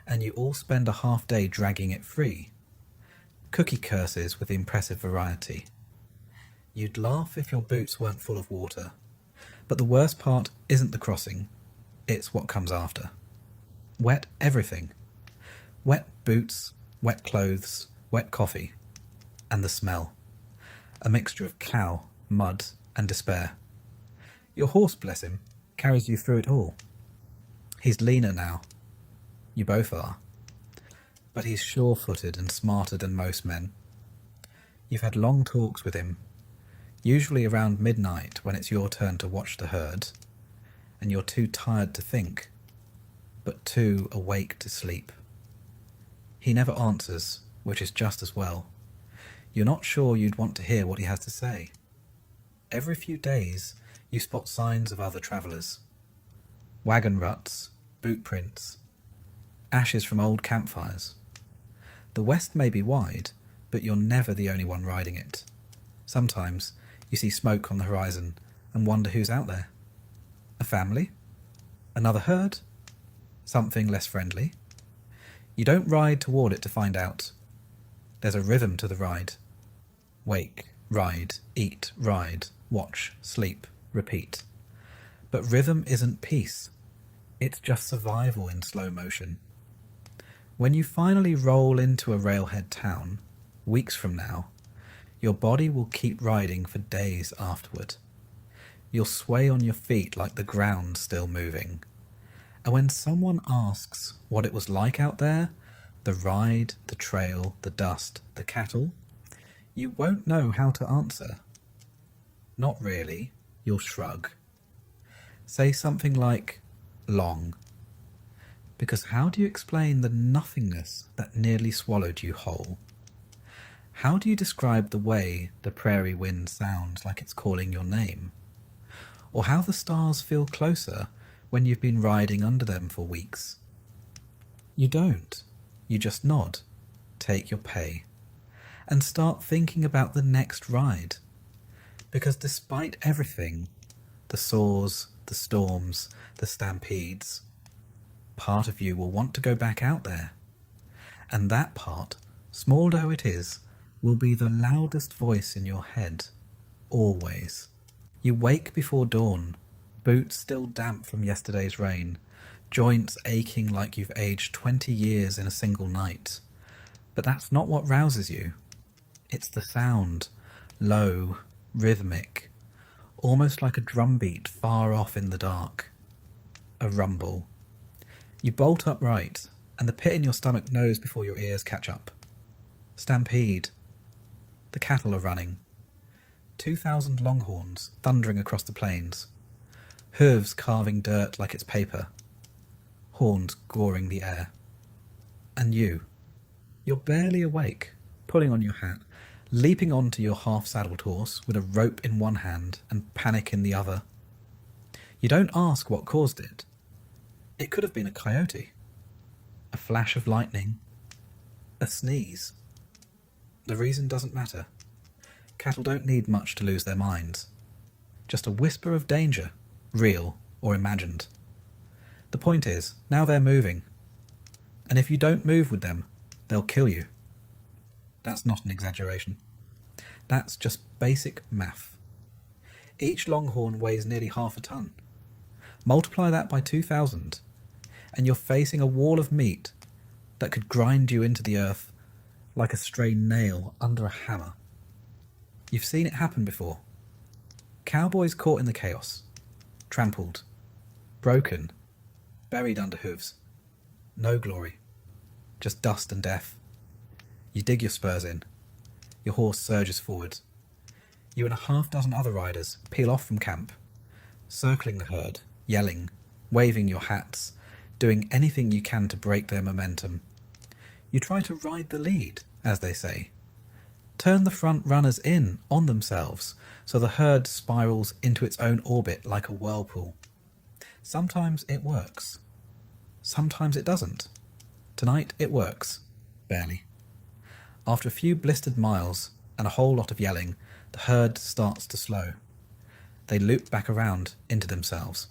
and you all spend a half day dragging it free. Cookie curses with impressive variety. You'd laugh if your boots weren't full of water, but the worst part isn't the crossing, it's what comes after. Wet everything. Wet boots, wet clothes, wet coffee, and the smell. A mixture of cow, mud, and despair. Your horse, bless him, carries you through it all. He's leaner now. You both are. But he's sure-footed and smarter than most men. You've had long talks with him, usually around midnight when it's your turn to watch the herd, and you're too tired to think, but too awake to sleep. He never answers, which is just as well. You're not sure you'd want to hear what he has to say. Every few days, you spot signs of other travellers. Wagon ruts, boot prints, ashes from old campfires. The west may be wide, but you're never the only one riding it. Sometimes you see smoke on the horizon and wonder who's out there. A family? Another herd? Something less friendly? You don't ride toward it to find out. There's a rhythm to the ride. Wake, ride, eat, ride, watch, sleep, repeat. But rhythm isn't peace. It's just survival in slow motion. When you finally roll into a railhead town, weeks from now, your body will keep riding for days afterward. You'll sway on your feet like the ground's still moving. And when someone asks what it was like out there, the ride, the trail, the dust, the cattle, you won't know how to answer. Not really, you'll shrug. Say something like, long. Because how do you explain the nothingness that nearly swallowed you whole? How do you describe the way the prairie wind sounds like it's calling your name? Or how the stars feel closer when you've been riding under them for weeks? You don't. You just nod, take your pay, and start thinking about the next ride. Because despite everything, the saws, the storms, the stampedes, part of you will want to go back out there. And that part, small though it is, will be the loudest voice in your head, always. You wake before dawn, boots still damp from yesterday's rain, joints aching like you've aged 20 years in a single night. But that's not what rouses you. It's the sound, low, rhythmic, almost like a drumbeat far off in the dark. A rumble. You bolt upright, and the pit in your stomach knows before your ears catch up. Stampede. The cattle are running. 2,000 longhorns thundering across the plains. Hooves carving dirt like it's paper. Horns goring the air. And you're barely awake, pulling on your hat, leaping onto your half-saddled horse with a rope in one hand and panic in the other. You don't ask what caused it. It could have been a coyote, a flash of lightning, a sneeze. The reason doesn't matter. Cattle don't need much to lose their minds. Just a whisper of danger, real or imagined. The point is, now they're moving. And if you don't move with them, they'll kill you. That's not an exaggeration. That's just basic math. Each longhorn weighs nearly half a ton. Multiply that by 2,000, and you're facing a wall of meat that could grind you into the earth like a stray nail under a hammer. You've seen it happen before. Cowboys caught in the chaos, trampled, broken, buried under hooves. No glory, just dust and death. You dig your spurs in. Your horse surges forward. You and a half-dozen other riders peel off from camp, circling the herd, yelling, waving your hats, doing anything you can to break their momentum. You try to ride the lead, as they say. Turn the front runners in on themselves so the herd spirals into its own orbit like a whirlpool. Sometimes it works. Sometimes it doesn't. Tonight it works. Barely. After a few blistered miles and a whole lot of yelling, the herd starts to slow. They loop back around into themselves.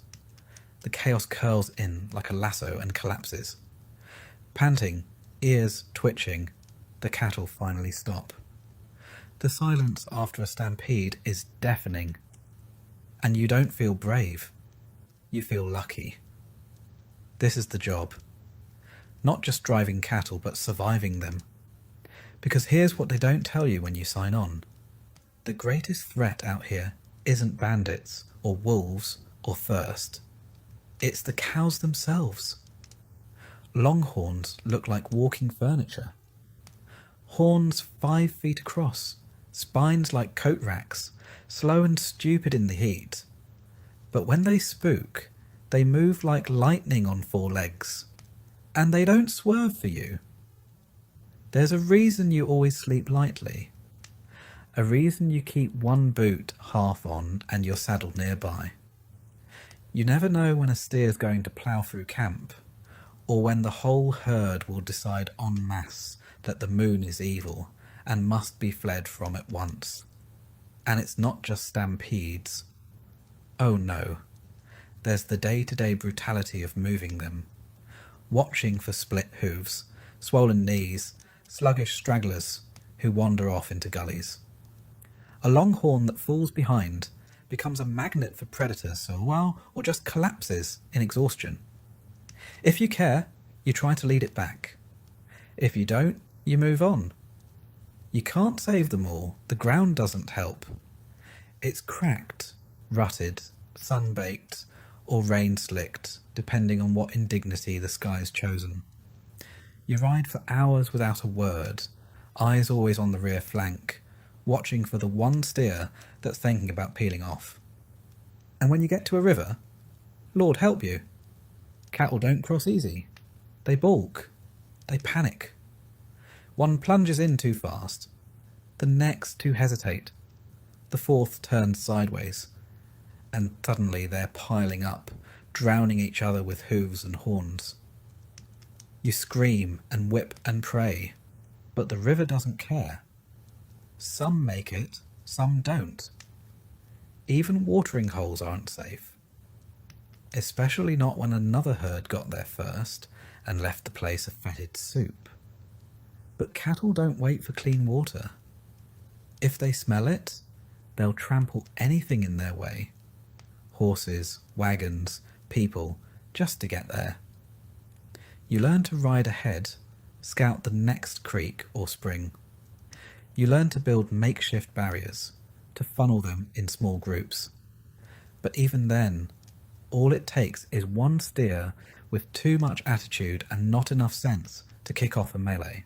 The chaos curls in like a lasso and collapses. Panting, ears twitching, the cattle finally stop. The silence after a stampede is deafening. And you don't feel brave. You feel lucky. This is the job. Not just driving cattle, but surviving them. Because here's what they don't tell you when you sign on. The greatest threat out here isn't bandits, or wolves, or thirst. It's the cows themselves. Longhorns look like walking furniture. Horns 5 feet across, spines like coat racks, slow and stupid in the heat. But when they spook, they move like lightning on 4 legs. And they don't swerve for you. There's a reason you always sleep lightly. A reason you keep one boot half on and your saddle nearby. You never know when a steer's going to plough through camp, or when the whole herd will decide en masse that the moon is evil and must be fled from at once. And it's not just stampedes. Oh no, there's the day-to-day brutality of moving them, watching for split hooves, swollen knees, sluggish stragglers who wander off into gullies. A longhorn that falls behind becomes a magnet for predators for a while, or just collapses in exhaustion. If you care, you try to lead it back. If you don't, you move on. You can't save them all, the ground doesn't help. It's cracked, rutted, sun-baked, or rain-slicked, depending on what indignity the sky's chosen. You ride for hours without a word, eyes always on the rear flank, watching for the one steer that's thinking about peeling off. And when you get to a river, Lord help you, cattle don't cross easy. They balk. They panic. One plunges in too fast. The next two hesitate. The fourth turns sideways. And suddenly they're piling up, drowning each other with hooves and horns. You scream and whip and pray, but the river doesn't care. Some make it, some don't. Even watering holes aren't safe. Especially not when another herd got there first and left the place a fetid soup. But cattle don't wait for clean water. If they smell it, they'll trample anything in their way. Horses, wagons, people, just to get there. You learn to ride ahead, scout the next creek or spring. You learn to build makeshift barriers, to funnel them in small groups. But even then, all it takes is one steer with too much attitude and not enough sense to kick off a melee.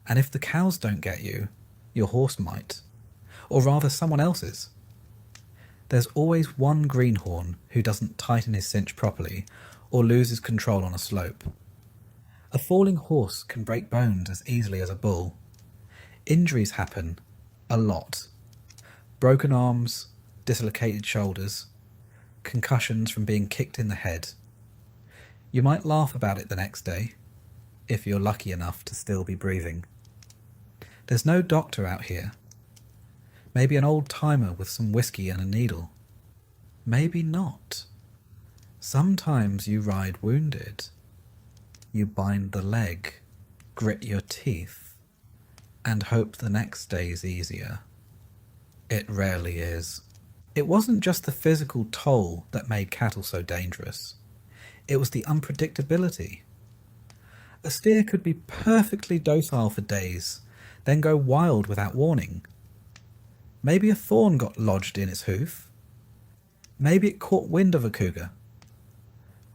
And if the cows don't get you, your horse might, or rather someone else's. There's always one greenhorn who doesn't tighten his cinch properly or loses control on a slope. A falling horse can break bones as easily as a bull. Injuries happen a lot. Broken arms, dislocated shoulders, concussions from being kicked in the head. You might laugh about it the next day, if you're lucky enough to still be breathing. There's no doctor out here. Maybe an old-timer with some whiskey and a needle. Maybe not. Sometimes you ride wounded. You bind the leg, grit your teeth, and hope the next day's easier. It rarely is. It wasn't just the physical toll that made cattle so dangerous. It was the unpredictability. A steer could be perfectly docile for days, then go wild without warning. Maybe a thorn got lodged in its hoof. Maybe it caught wind of a cougar.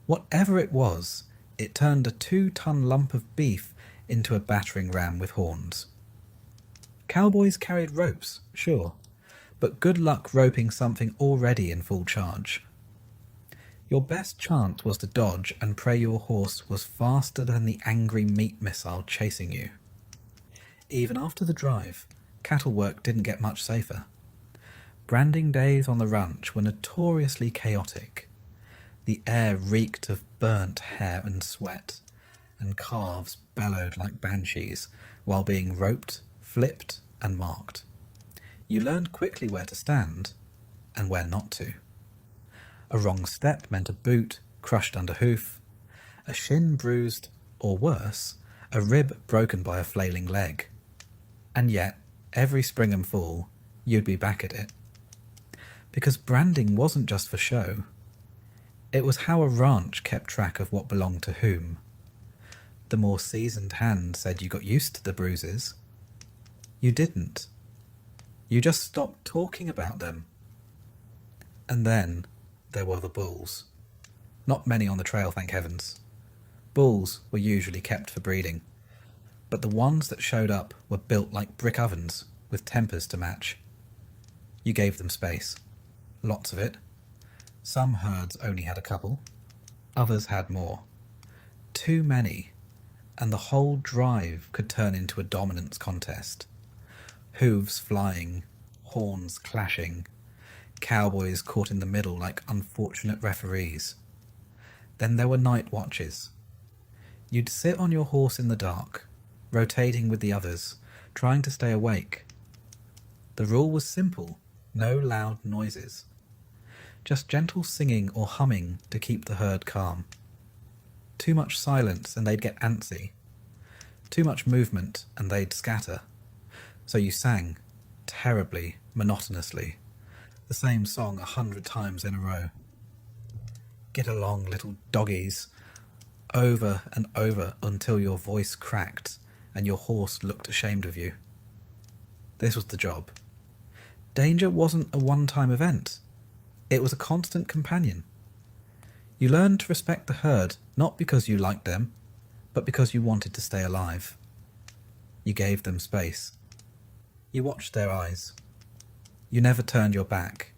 Whatever it was, it turned a 2-ton lump of beef into a battering ram with horns. Cowboys carried ropes, sure, but good luck roping something already in full charge. Your best chance was to dodge and pray your horse was faster than the angry meat missile chasing you. Even after the drive, cattle work didn't get much safer. Branding days on the ranch were notoriously chaotic. The air reeked of burnt hair and sweat, and calves bellowed like banshees while being roped, flipped, and marked. You learned quickly where to stand and where not to. A wrong step meant a boot crushed under hoof, a shin bruised, or worse, a rib broken by a flailing leg. And yet, every spring and fall, you'd be back at it. Because branding wasn't just for show. It was how a ranch kept track of what belonged to whom. The more seasoned hand said you got used to the bruises. You didn't. You just stopped talking about them. And then there were the bulls. Not many on the trail, thank heavens. Bulls were usually kept for breeding, but the ones that showed up were built like brick ovens with tempers to match. You gave them space. Lots of it. Some herds only had a couple. Others had more. Too many, and the whole drive could turn into a dominance contest. Hooves flying, horns clashing, cowboys caught in the middle like unfortunate referees. Then there were night watches. You'd sit on your horse in the dark, rotating with the others, trying to stay awake. The rule was simple, no loud noises. Just gentle singing or humming to keep the herd calm. Too much silence and they'd get antsy. Too much movement and they'd scatter. So you sang, terribly, monotonously, the same song 100 times in a row. Get along, little doggies, over and over until your voice cracked and your horse looked ashamed of you. This was the job. Danger wasn't a one-time event. It was a constant companion. You learned to respect the herd not because you liked them, but because you wanted to stay alive. You gave them space. You watched their eyes. You never turned your back.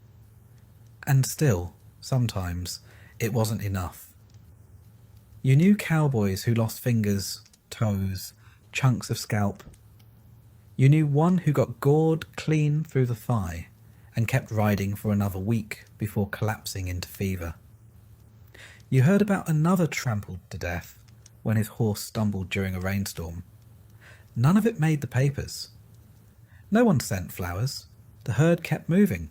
And still, sometimes, it wasn't enough. You knew cowboys who lost fingers, toes, chunks of scalp. You knew one who got gored clean through the thigh and kept riding for another week before collapsing into fever. You heard about another trampled to death when his horse stumbled during a rainstorm. None of it made the papers. No one sent flowers. The herd kept moving.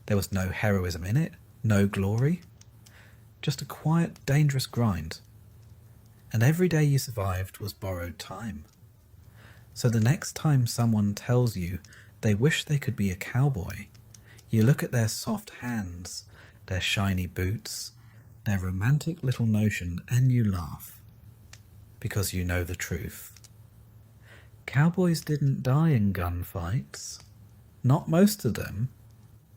There was no heroism in it, no glory. Just a quiet, dangerous grind. And every day you survived was borrowed time. So the next time someone tells you they wish they could be a cowboy, you look at their soft hands, their shiny boots, their romantic little notion, and you laugh. Because you know the truth. Cowboys didn't die in gunfights. Not most of them.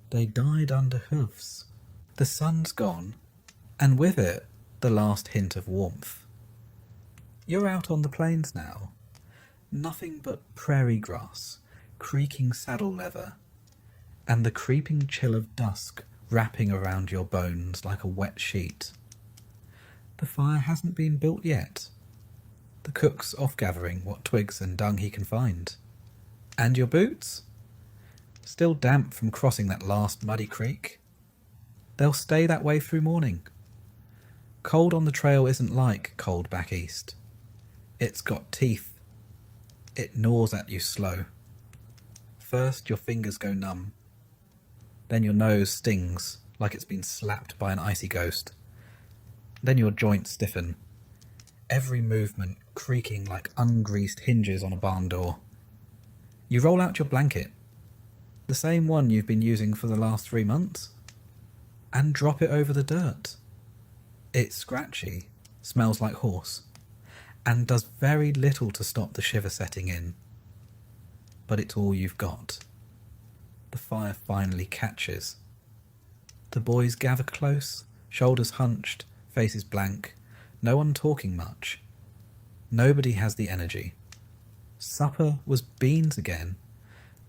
They died under hoofs. The sun's gone, and with it, the last hint of warmth. You're out on the plains now. Nothing but prairie grass, creaking saddle leather, and the creeping chill of dusk wrapping around your bones like a wet sheet. The fire hasn't been built yet. The cook's off gathering what twigs and dung he can find. And your boots? Still damp from crossing that last muddy creek? They'll stay that way through morning. Cold on the trail isn't like cold back east. It's got teeth. It gnaws at you slow. First your fingers go numb. Then your nose stings like it's been slapped by an icy ghost. Then your joints stiffen. Every movement creaking like ungreased hinges on a barn door. You roll out your blanket, the same one you've been using for the last 3 months, and drop it over the dirt. It's scratchy, smells like horse, and does very little to stop the shiver setting in. But it's all you've got. The fire finally catches. The boys gather close, shoulders hunched, faces blank, no one talking much. Nobody has the energy. Supper was beans again,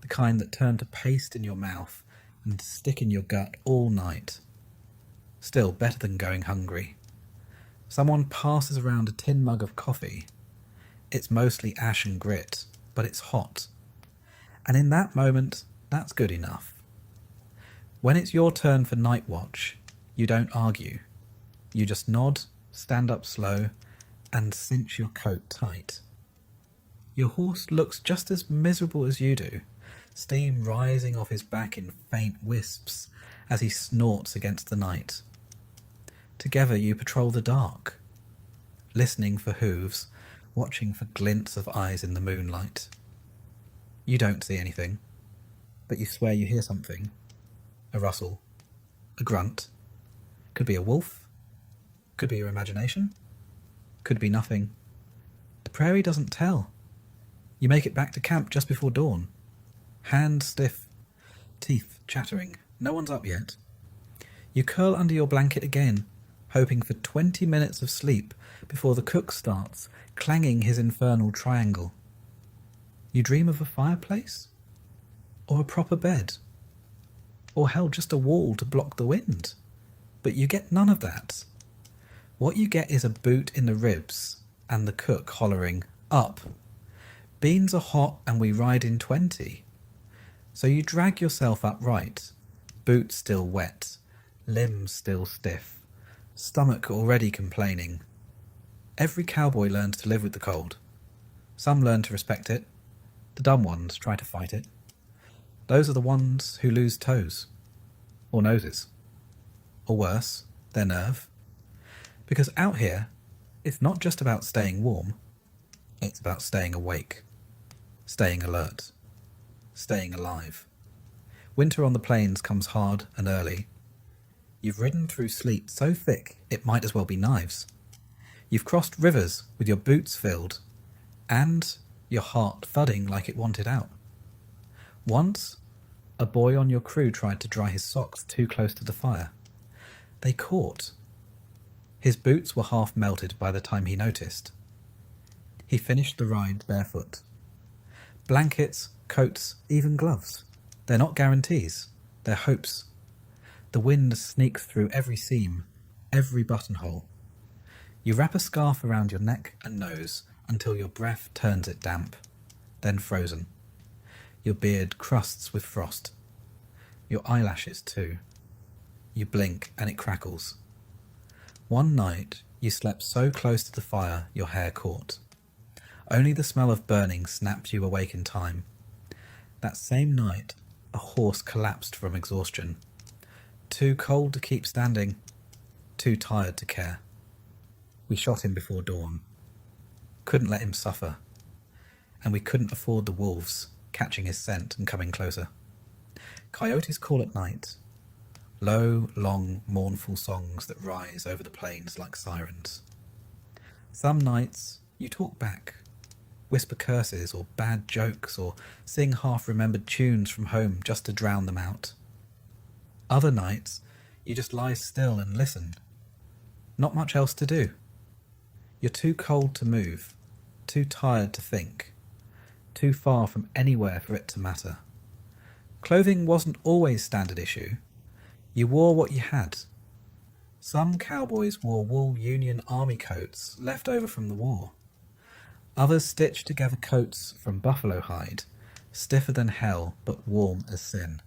the kind that turn to paste in your mouth and stick in your gut all night. Still better than going hungry. Someone passes around a tin mug of coffee. It's mostly ash and grit, but it's hot. And in that moment, that's good enough. When it's your turn for night watch, you don't argue. You just nod, stand up slow, and cinch your coat tight. Your horse looks just as miserable as you do, steam rising off his back in faint wisps as he snorts against the night. Together you patrol the dark. listening for hooves, watching for glints of eyes in the moonlight. You don't see anything, but you swear you hear something. A rustle, a grunt. Could be a wolf, could be your imagination, could be nothing. The prairie doesn't tell. You make it back to camp just before dawn. Hands stiff, teeth chattering. No one's up yet. You curl under your blanket again, hoping for 20 minutes of sleep before the cook starts clanging his infernal triangle. You dream of a fireplace? Or a proper bed? Or hell, just a wall to block the wind? But you get none of that. What you get is a boot in the ribs and the cook hollering, "Up! Beans are hot and we ride in 20. So you drag yourself upright, boots still wet, limbs still stiff, stomach already complaining. Every cowboy learns to live with the cold. Some learn to respect it. The dumb ones try to fight it. Those are the ones who lose toes. Or noses. Or worse, their nerve. Because out here, it's not just about staying warm. It's about staying awake. Staying alert. Staying alive. Winter on the plains comes hard and early. You've ridden through sleet so thick it might as well be knives. You've crossed rivers with your boots filled, and your heart thudding like it wanted out. Once, a boy on your crew tried to dry his socks too close to the fire. They caught. His boots were half melted by the time he noticed. He finished the ride barefoot. Blankets, coats, even gloves. They're not guarantees, they're hopes. The wind sneaks through every seam, every buttonhole. You wrap a scarf around your neck and nose until your breath turns it damp, then frozen. Your beard crusts with frost. Your eyelashes too. You blink and it crackles. One night you slept so close to the fire your hair caught. Only the smell of burning snapped you awake in time. That same night, a horse collapsed from exhaustion. Too cold to keep standing, too tired to care. We shot him before dawn. Couldn't let him suffer. And we couldn't afford the wolves catching his scent and coming closer. Coyotes call at night. Low, long, mournful songs that rise over the plains like sirens. Some nights you talk back, whisper curses or bad jokes or sing half-remembered tunes from home just to drown them out. Other nights you just lie still and listen. Not much else to do. You're too cold to move, too tired to think, too far from anywhere for it to matter. Clothing wasn't always standard issue. You wore what you had. Some cowboys wore wool Union Army coats left over from the war. Others stitched together coats from buffalo hide, stiffer than hell but warm as sin.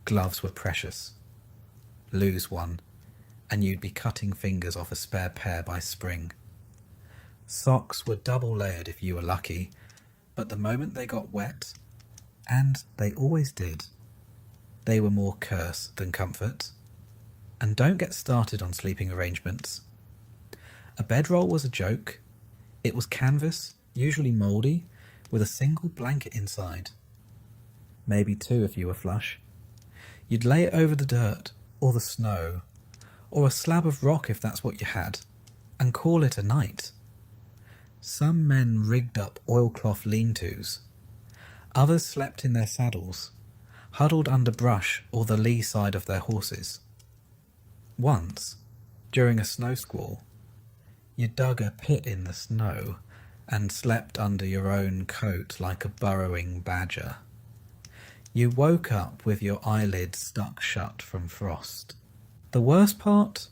Gloves were precious. Lose one, and you'd be cutting fingers off a spare pair by spring. Socks were double layered if you were lucky, but the moment they got wet, and they always did, they were more curse than comfort. And don't get started on sleeping arrangements. A bedroll was a joke. It was canvas, usually mouldy, with a single blanket inside. Maybe two if you were flush. You'd lay it over the dirt, or the snow, or a slab of rock if that's what you had, and call it a night. Some men rigged up oilcloth lean-tos. Others slept in their saddles, huddled under brush or the lee side of their horses. Once, during a snow squall, you dug a pit in the snow and slept under your own coat like a burrowing badger. You woke up with your eyelids stuck shut from frost. The worst part?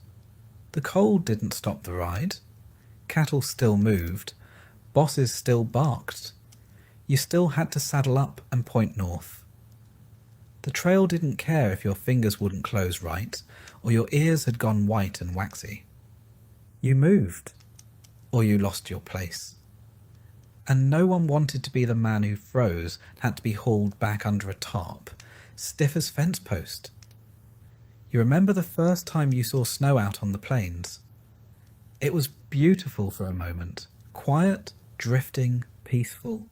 The cold didn't stop the ride. Cattle still moved. Bosses still barked. You still had to saddle up and point north. The trail didn't care if your fingers wouldn't close right, or your ears had gone white and waxy. You moved, or you lost your place. And no one wanted to be the man who froze and had to be hauled back under a tarp, stiff as fence post. You remember the first time you saw snow out on the plains? It was beautiful for a moment, quiet, drifting, peaceful.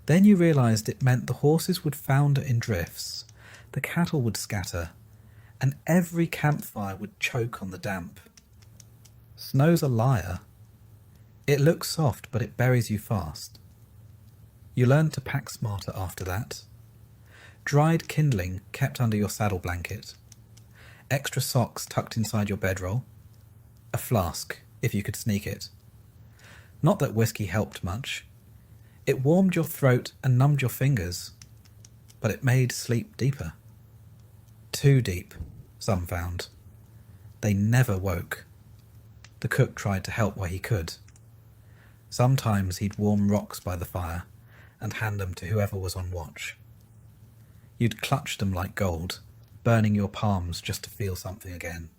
Then you realised it meant the horses would founder in drifts, the cattle would scatter, and every campfire would choke on the damp. Snow's a liar. It looks soft, but it buries you fast. You learned to pack smarter after that. Dried kindling kept under your saddle blanket. Extra socks tucked inside your bedroll. A flask, if you could sneak it. Not that whiskey helped much. It warmed your throat and numbed your fingers, but it made sleep deeper. Too deep, some found. They never woke. The cook tried to help where he could. Sometimes he'd warm rocks by the fire and hand them to whoever was on watch. You'd clutch them like gold, burning your palms just to feel something again.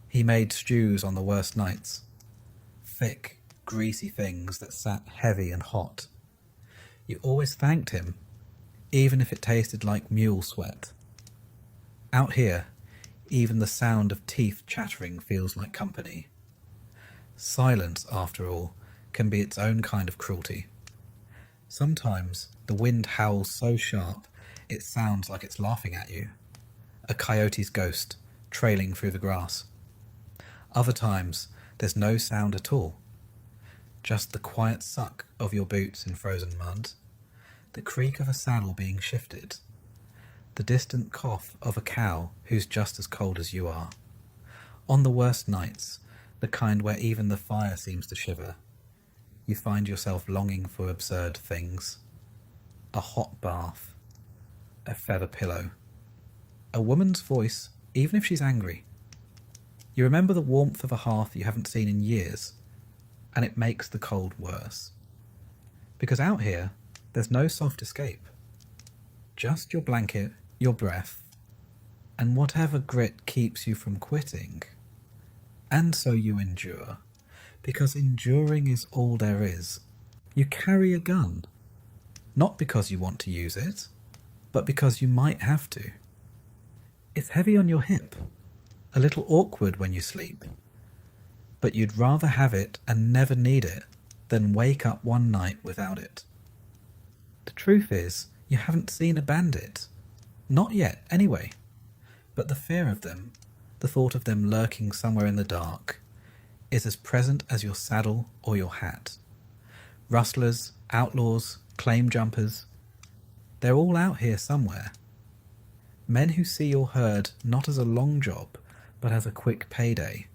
He made stews on the worst nights. Thick, greasy things that sat heavy and hot. You always thanked him, even if it tasted like mule sweat. Out here, even the sound of teeth chattering feels like company. Silence, after all, can be its own kind of cruelty. Sometimes the wind howls so sharp it sounds like it's laughing at you. A coyote's ghost trailing through the grass. Other times there's no sound at all. Just the quiet suck of your boots in frozen mud, the creak of a saddle being shifted, the distant cough of a cow who's just as cold as you are. On the worst nights, the kind where even the fire seems to shiver, you find yourself longing for absurd things. A hot bath, a feather pillow, a woman's voice, even if she's angry. You remember the warmth of a hearth you haven't seen in years, and it makes the cold worse. Because out here, there's no soft escape. Just your blanket, your breath, and whatever grit keeps you from quitting. And so you endure, because enduring is all there is. You carry a gun, not because you want to use it, but because you might have to. It's heavy on your hip, a little awkward when you sleep, but you'd rather have it and never need it than wake up one night without it. The truth is, you haven't seen a bandit. Not yet, anyway. But the fear of them, the thought of them lurking somewhere in the dark, is as present as your saddle or your hat. Rustlers, outlaws, claim jumpers, they're all out here somewhere. Men who see your herd not as a long job, but as a quick payday.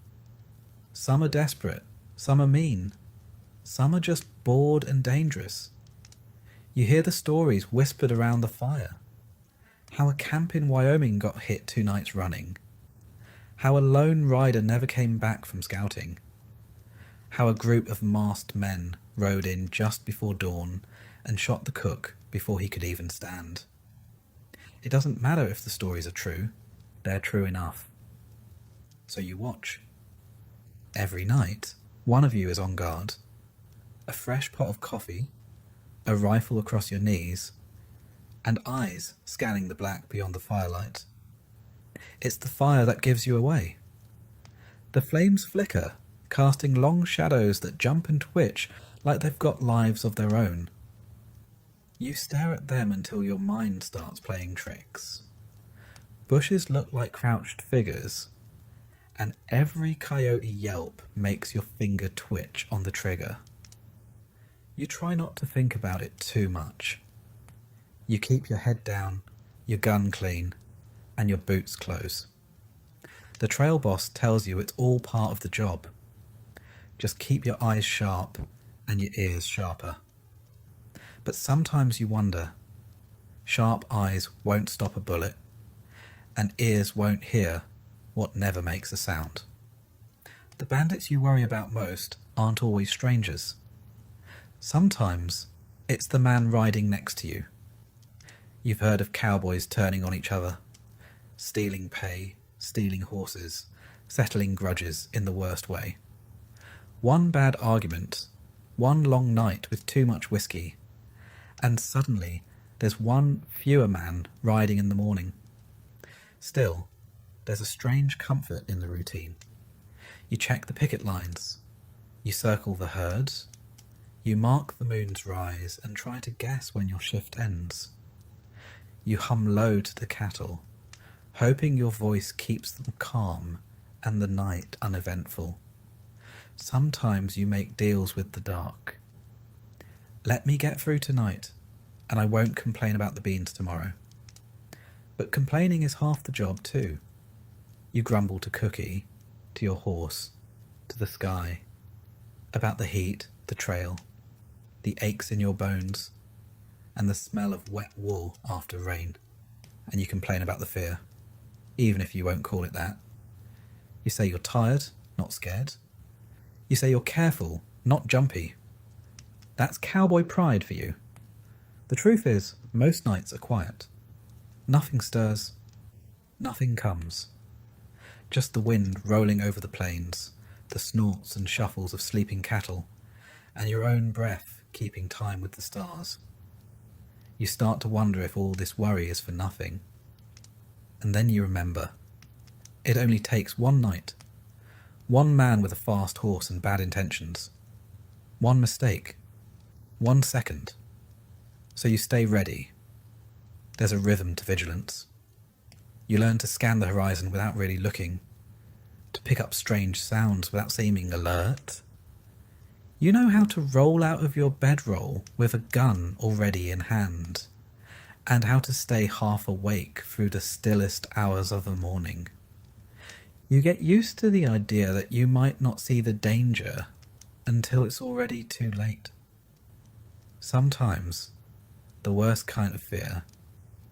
Some are desperate, some are mean, some are just bored and dangerous. You hear the stories whispered around the fire. How a camp in Wyoming got hit 2 nights running. How a lone rider never came back from scouting. How a group of masked men rode in just before dawn and shot the cook before he could even stand. It doesn't matter if the stories are true, they're true enough. So you watch. Every night, one of you is on guard. A fresh pot of coffee, a rifle across your knees, and eyes scanning the black beyond the firelight. It's the fire that gives you away. The flames flicker, casting long shadows that jump and twitch like they've got lives of their own. You stare at them until your mind starts playing tricks. Bushes look like crouched figures, and every coyote yelp makes your finger twitch on the trigger. You try not to think about it too much. You keep your head down, your gun clean, and your boots close. The trail boss tells you it's all part of the job. Just keep your eyes sharp and your ears sharper. But sometimes you wonder, sharp eyes won't stop a bullet, and ears won't hear what never makes a sound. The bandits you worry about most aren't always strangers. Sometimes it's the man riding next to you. You've heard of cowboys turning on each other, stealing pay, stealing horses, settling grudges in the worst way. One bad argument, one long night with too much whiskey, and suddenly there's one fewer man riding in the morning. Still, there's a strange comfort in the routine. You check the picket lines. You circle the herds. You mark the moon's rise and try to guess when your shift ends. You hum low to the cattle, hoping your voice keeps them calm and the night uneventful. Sometimes you make deals with the dark. Let me get through tonight, and I won't complain about the beans tomorrow. But complaining is half the job too. You grumble to Cookie, to your horse, to the sky, about the heat, the trail, the aches in your bones, and the smell of wet wool after rain. And you complain about the fear, even if you won't call it that. You say you're tired, not scared. You say you're careful, not jumpy. That's cowboy pride for you. The truth is, most nights are quiet. Nothing stirs. Nothing comes. Just the wind rolling over the plains, the snorts and shuffles of sleeping cattle, and your own breath keeping time with the stars. You start to wonder if all this worry is for nothing. And then you remember. It only takes one night. One man with a fast horse and bad intentions. One mistake. 1 second. So you stay ready. There's a rhythm to vigilance. You learn to scan the horizon without really looking, to pick up strange sounds without seeming alert. You know how to roll out of your bedroll with a gun already in hand, and how to stay half awake through the stillest hours of the morning. You get used to the idea that you might not see the danger until it's already too late. Sometimes, the worst kind of fear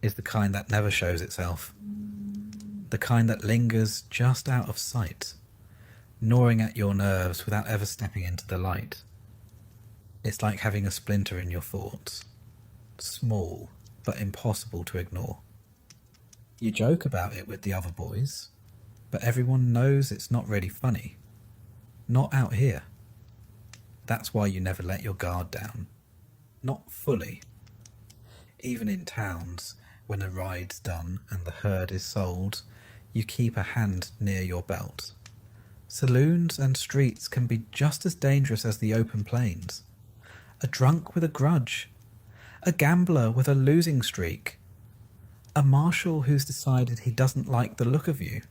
is the kind that never shows itself. The kind that lingers just out of sight, gnawing at your nerves without ever stepping into the light. It's like having a splinter in your thoughts, small but impossible to ignore. You joke about it with the other boys, but everyone knows it's not really funny. Not out here. That's why you never let your guard down. Not fully. Even in towns, when a ride's done and the herd is sold, you keep a hand near your belt. Saloons and streets can be just as dangerous as the open plains. A drunk with a grudge. A gambler with a losing streak. A marshal who's decided he doesn't like the look of you.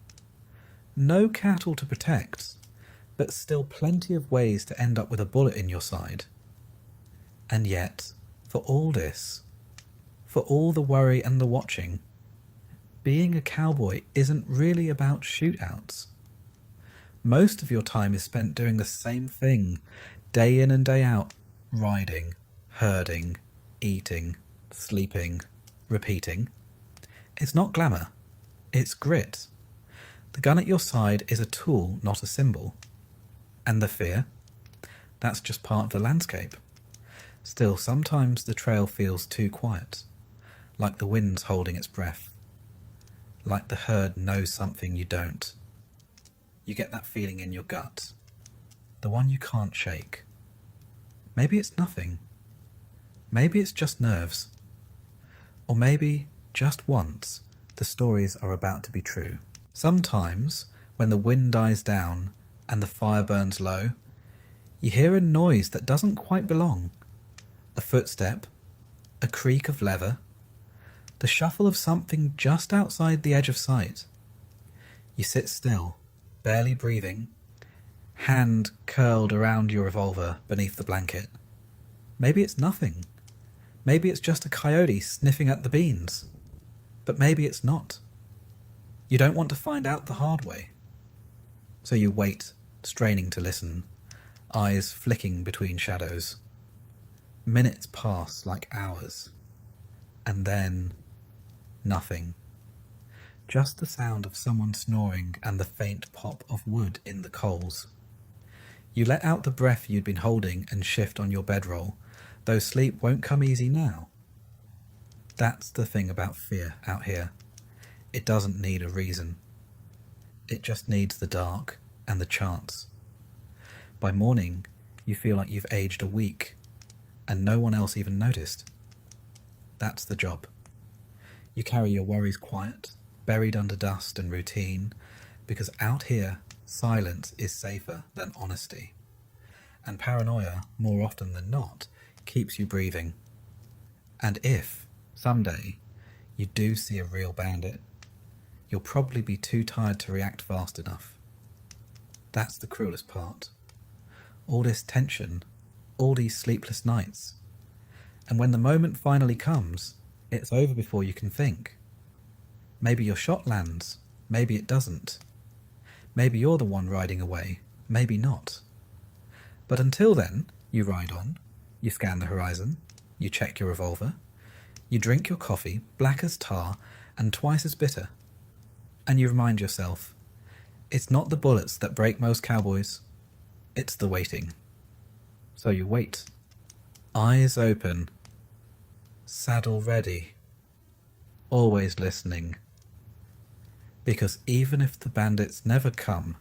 No cattle to protect, but still plenty of ways to end up with a bullet in your side. And yet, for all this, for all the worry and the watching, being a cowboy isn't really about shootouts. Most of your time is spent doing the same thing, day in and day out, riding, herding, eating, sleeping, repeating. It's not glamour, it's grit. The gun at your side is a tool, not a symbol. And the fear? That's just part of the landscape. Still, sometimes the trail feels too quiet, like the wind's holding its breath, like the herd knows something you don't. You get that feeling in your gut, the one you can't shake. Maybe it's nothing. Maybe it's just nerves. Or maybe, just once, the stories are about to be true. Sometimes, when the wind dies down and the fire burns low, you hear a noise that doesn't quite belong. A footstep, a creak of leather, the shuffle of something just outside the edge of sight. You sit still, barely breathing, hand curled around your revolver beneath the blanket. Maybe it's nothing. Maybe it's just a coyote sniffing at the beans. But maybe it's not. You don't want to find out the hard way. So you wait, straining to listen, eyes flicking between shadows. Minutes pass like hours. And then, nothing. Just the sound of someone snoring and the faint pop of wood in the coals. You let out the breath you'd been holding and shift on your bedroll, though sleep won't come easy now. That's the thing about fear out here. It doesn't need a reason. It just needs the dark and the chance. By morning, you feel like you've aged a week, and no one else even noticed. That's the job. You carry your worries quiet, buried under dust and routine, because out here, Silence is safer than honesty. And paranoia, more often than not, keeps you breathing. And if, someday, you do see a real bandit, you'll probably be too tired to react fast enough. That's the cruelest part. All this tension, all these sleepless nights. And when the moment finally comes, it's over before you can think. Maybe your shot lands, maybe it doesn't. Maybe you're the one riding away, maybe not. But until then, you ride on, you scan the horizon, you check your revolver, you drink your coffee, black as tar and twice as bitter. And you remind yourself, it's not the bullets that break most cowboys, it's the waiting. So you wait, eyes open, saddle ready, always listening. Because even if the bandits never come,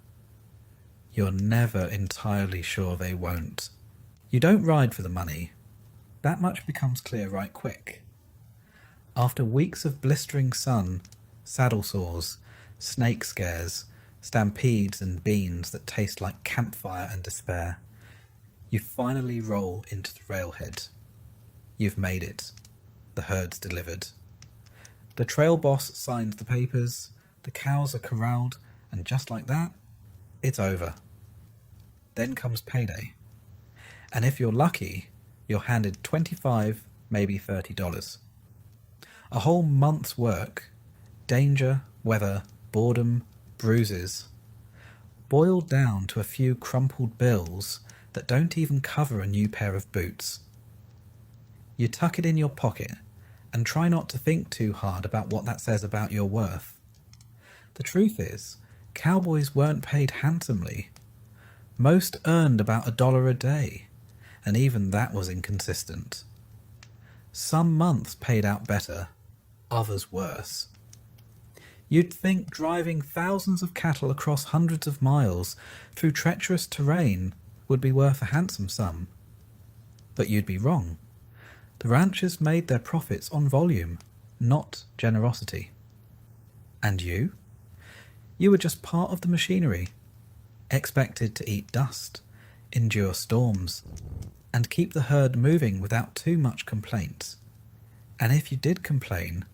you're never entirely sure they won't. You don't ride for the money. That much becomes clear right quick. After weeks of blistering sun, saddle sores, snake scares, stampedes and beans that taste like campfire and despair, you finally roll into the railhead. You've made it. The herd's delivered. The trail boss signs the papers, the cows are corralled, and just like that, it's over. Then comes payday. And if you're lucky, you're handed $25, maybe $30. A whole month's work, danger, weather, boredom, bruises, boiled down to a few crumpled bills that don't even cover a new pair of boots. You tuck it in your pocket and try not to think too hard about what that says about your worth. The truth is, cowboys weren't paid handsomely. Most earned about $1 a day, and even that was inconsistent. Some months paid out better, others worse. You'd think driving thousands of cattle across hundreds of miles through treacherous terrain would be worth a handsome sum. But you'd be wrong. The ranchers made their profits on volume, not generosity. And you? You were just part of the machinery, expected to eat dust, endure storms, and keep the herd moving without too much complaint. And if you did complain,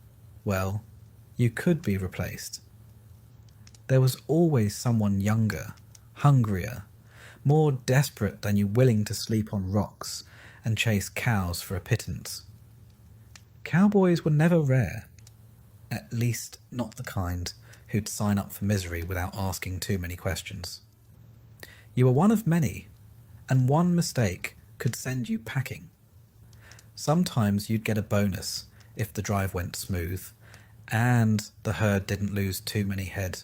well, you could be replaced. There was always someone younger, hungrier, more desperate than you, willing to sleep on rocks and chase cows for a pittance. Cowboys were never rare, at least not the kind who'd sign up for misery without asking too many questions. You were one of many, and one mistake could send you packing. Sometimes you'd get a bonus if the drive went smooth, and the herd didn't lose too many head.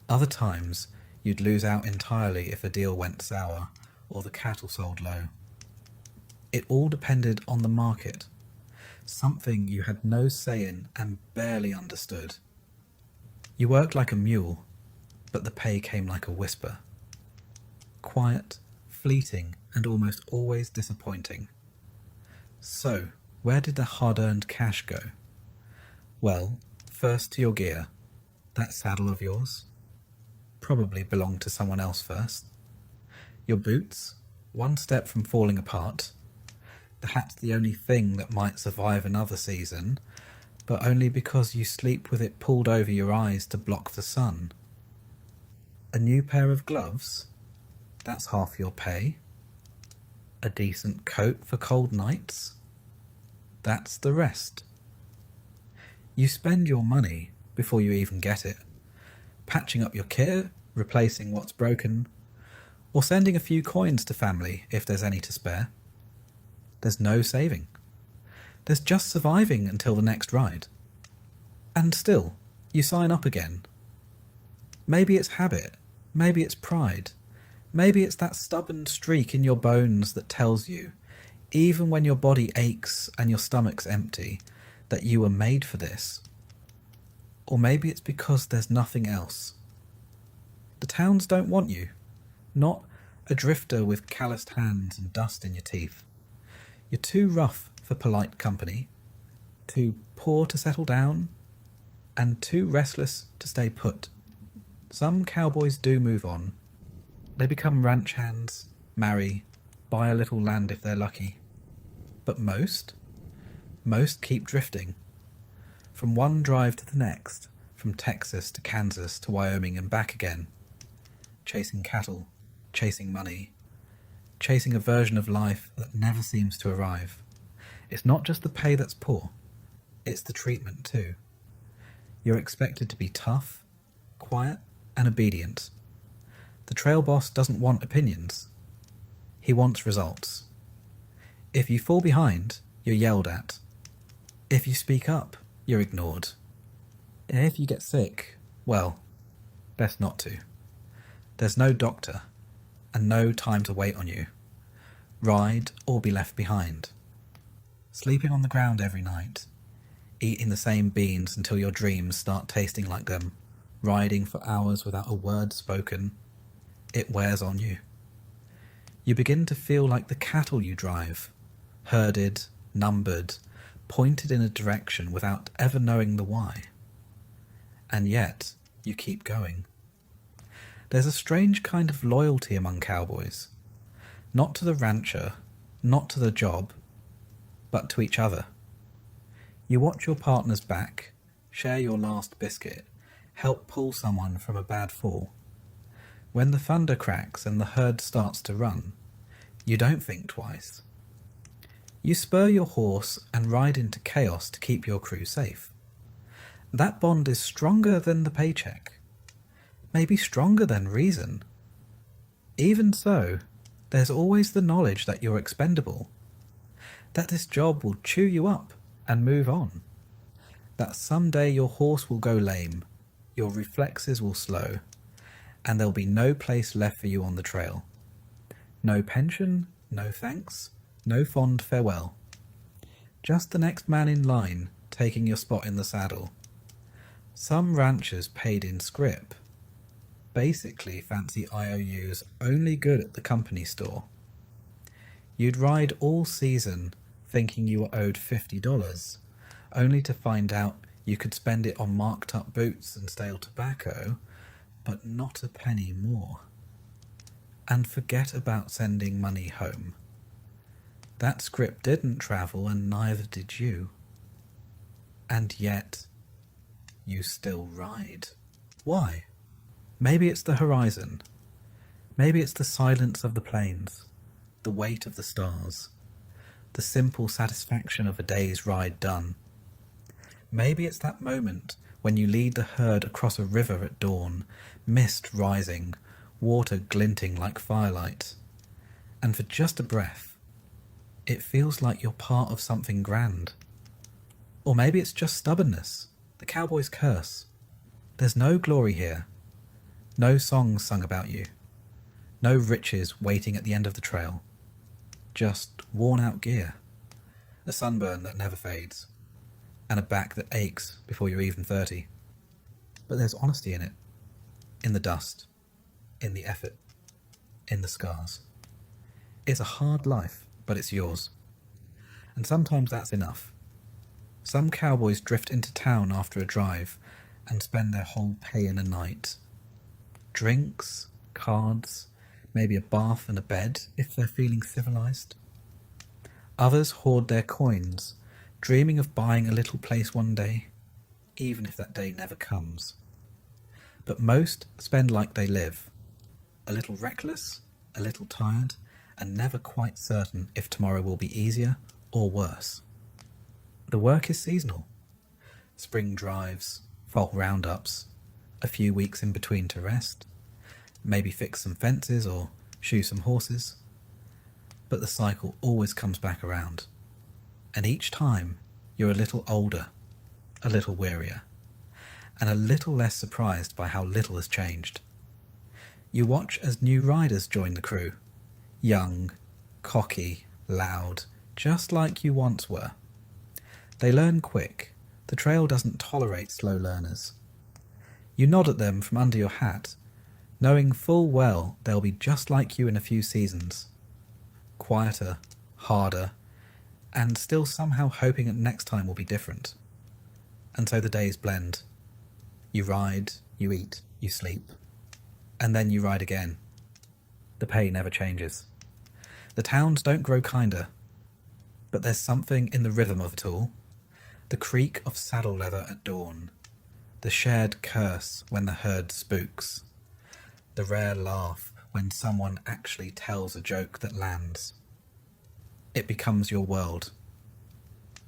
Other times you'd lose out entirely if a deal went sour or the cattle sold low. It all depended on the market, something you had no say in and barely understood. You worked like a mule, but the pay came like a whisper. Quiet, fleeting, and almost always disappointing. So, where did the hard-earned cash go? Well, first to your gear. That saddle of yours probably belonged to someone else first. Your boots, one step from falling apart. The hat's the only thing that might survive another season, but only because you sleep with it pulled over your eyes to block the sun. A new pair of gloves? That's half your pay. A decent coat for cold nights? That's the rest. You spend your money before you even get it, patching up your kit, replacing what's broken, or sending a few coins to family if there's any to spare. There's no saving. There's just surviving until the next ride. And still, you sign up again. Maybe it's habit, maybe it's pride, maybe it's that stubborn streak in your bones that tells you, even when your body aches and your stomach's empty, that you were made for this. Or maybe it's because there's nothing else. The towns don't want you, not a drifter with calloused hands and dust in your teeth. You're too rough for polite company, too poor to settle down, and too restless to stay put. Some cowboys do move on. They become ranch hands, marry, buy a little land if they're lucky. But most keep drifting. From one drive to the next, from Texas to Kansas to Wyoming and back again. Chasing cattle, chasing money, chasing a version of life that never seems to arrive. It's not just the pay that's poor, it's the treatment too. You're expected to be tough, quiet, and obedient. The trail boss doesn't want opinions. He wants results. If you fall behind, you're yelled at. If you speak up, you're ignored. If you get sick, well, best not to. There's no doctor, and no time to wait on you. Ride or be left behind. Sleeping on the ground every night. Eating the same beans until your dreams start tasting like them. Riding for hours without a word spoken. It wears on you. You begin to feel like the cattle you drive. Herded, numbered, pointed in a direction without ever knowing the why. And yet, you keep going. There's a strange kind of loyalty among cowboys. Not to the rancher, not to the job, but to each other. You watch your partner's back, share your last biscuit, help pull someone from a bad fall. When the thunder cracks and the herd starts to run, you don't think twice. You spur your horse and ride into chaos to keep your crew safe. That bond is stronger than the paycheck, maybe stronger than reason. Even so, there's always the knowledge that you're expendable, that this job will chew you up and move on, that someday your horse will go lame, your reflexes will slow, and there'll be no place left for you on the trail. No pension, no thanks, no fond farewell. Just the next man in line taking your spot in the saddle. Some ranchers paid in scrip. Basically fancy IOUs only good at the company store. You'd ride all season thinking you were owed $50, only to find out you could spend it on marked up boots and stale tobacco, but not a penny more. And forget about sending money home. That script didn't travel and neither did you. And yet, you still ride. Why? Maybe it's the horizon. Maybe it's the silence of the plains, the weight of the stars, the simple satisfaction of a day's ride done. Maybe it's that moment when you lead the herd across a river at dawn, mist rising, water glinting like firelight, and for just a breath, it feels like you're part of something grand. Or maybe it's just stubbornness, the cowboy's curse. There's no glory here, no songs sung about you, no riches waiting at the end of the trail, just worn-out gear, a sunburn that never fades, and a back that aches before you're even 30. But there's honesty in it, in the dust, in the effort, in the scars. It's a hard life, but it's yours. And sometimes that's enough. Some cowboys drift into town after a drive and spend their whole pay in a night. Drinks, cards, maybe a bath and a bed if they're feeling civilized. Others hoard their coins, dreaming of buying a little place one day, even if that day never comes. But most spend like they live, a little reckless, a little tired, and never quite certain if tomorrow will be easier or worse. The work is seasonal. Spring drives, fall roundups, a few weeks in between to rest, maybe fix some fences or shoe some horses. But the cycle always comes back around. And each time you're a little older, a little wearier, and a little less surprised by how little has changed. You watch as new riders join the crew, young, cocky, loud, just like you once were. They learn quick. The trail doesn't tolerate slow learners. You nod at them from under your hat, knowing full well they'll be just like you in a few seasons. Quieter, harder, and still somehow hoping that next time will be different. And so the days blend. You ride, you eat, you sleep, and then you ride again. The pay never changes. The towns don't grow kinder, but there's something in the rhythm of it all. The creak of saddle leather at dawn, the shared curse when the herd spooks, the rare laugh when someone actually tells a joke that lands. It becomes your world.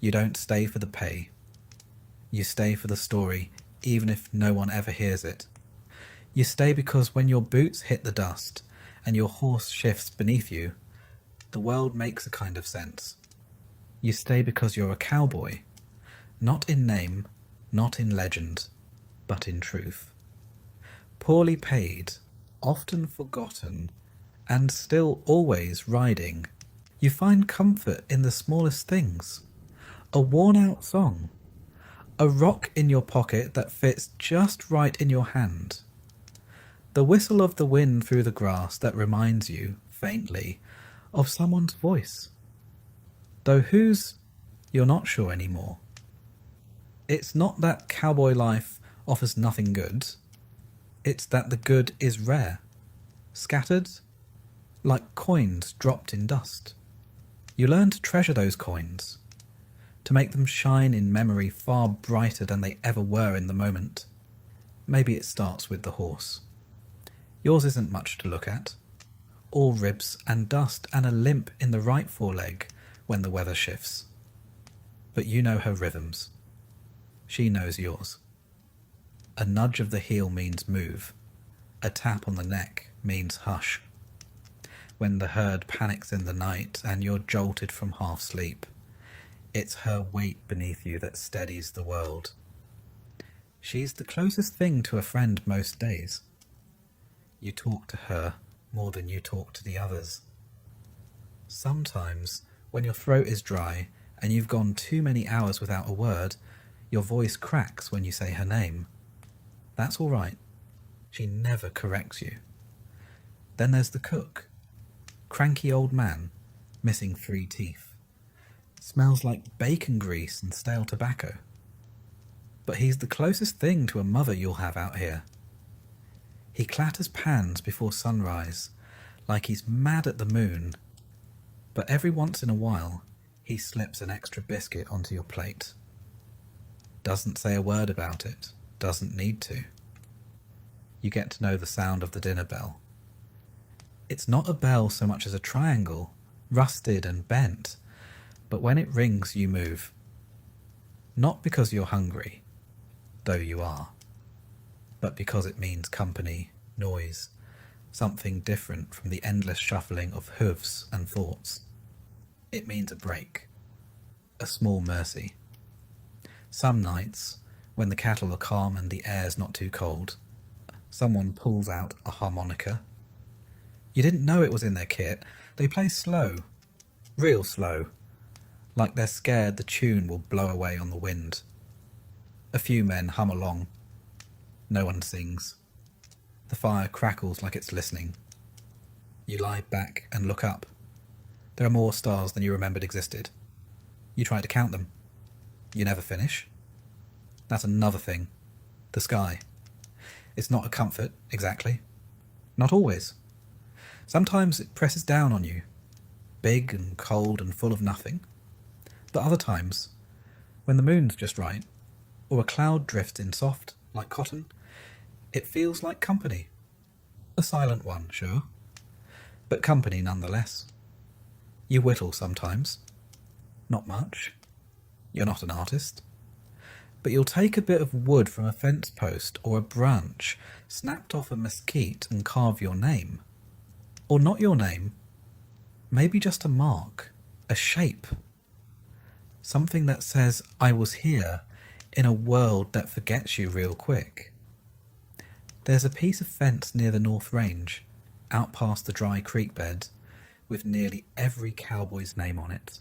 You don't stay for the pay. You stay for the story, even if no one ever hears it. You stay because when your boots hit the dust and your horse shifts beneath you, the world makes a kind of sense. You stay because you're a cowboy, not in name, not in legend, but in truth. Poorly paid, often forgotten, and still always riding, you find comfort in the smallest things. A worn-out song, a rock in your pocket that fits just right in your hand, the whistle of the wind through the grass that reminds you, faintly, of someone's voice. Though whose, you're not sure anymore. It's not that cowboy life offers nothing good. It's that the good is rare, scattered, like coins dropped in dust. You learn to treasure those coins, to make them shine in memory far brighter than they ever were in the moment. Maybe it starts with the horse. Yours isn't much to look at. All ribs and dust and a limp in the right foreleg when the weather shifts. But you know her rhythms. She knows yours. A nudge of the heel means move. A tap on the neck means hush. When the herd panics in the night and you're jolted from half sleep, it's her weight beneath you that steadies the world. She's the closest thing to a friend most days. You talk to her more than you talk to the others. Sometimes, when your throat is dry and you've gone too many hours without a word, your voice cracks when you say her name. That's all right. She never corrects you. Then there's the cook. Cranky old man, missing 3 teeth. Smells like bacon grease and stale tobacco. But he's the closest thing to a mother you'll have out here. He clatters pans before sunrise, like he's mad at the moon. But every once in a while, he slips an extra biscuit onto your plate. Doesn't say a word about it, doesn't need to. You get to know the sound of the dinner bell. It's not a bell so much as a triangle, rusted and bent, but when it rings you move. Not because you're hungry, though you are, but because it means company, noise, something different from the endless shuffling of hooves and thoughts. It means a break, a small mercy. Some nights, when the cattle are calm and the air's not too cold, someone pulls out a harmonica. You didn't know it was in their kit. They play slow, real slow, like they're scared the tune will blow away on the wind. A few men hum along. No one sings. The fire crackles like it's listening. You lie back and look up. There are more stars than you remembered existed. You try to count them. You never finish. That's another thing. The sky. It's not a comfort, exactly. Not always. Sometimes it presses down on you, big and cold and full of nothing. But other times, when the moon's just right, or a cloud drifts in soft, like cotton, it feels like company. A silent one, sure, but company nonetheless. You whittle sometimes. Not much. You're not an artist. But you'll take a bit of wood from a fence post or a branch snapped off a mesquite and carve your name. Or not your name. Maybe just a mark, a shape. Something that says, I was here, in a world that forgets you real quick. There's a piece of fence near the North Range, out past the dry creek bed, with nearly every cowboy's name on it.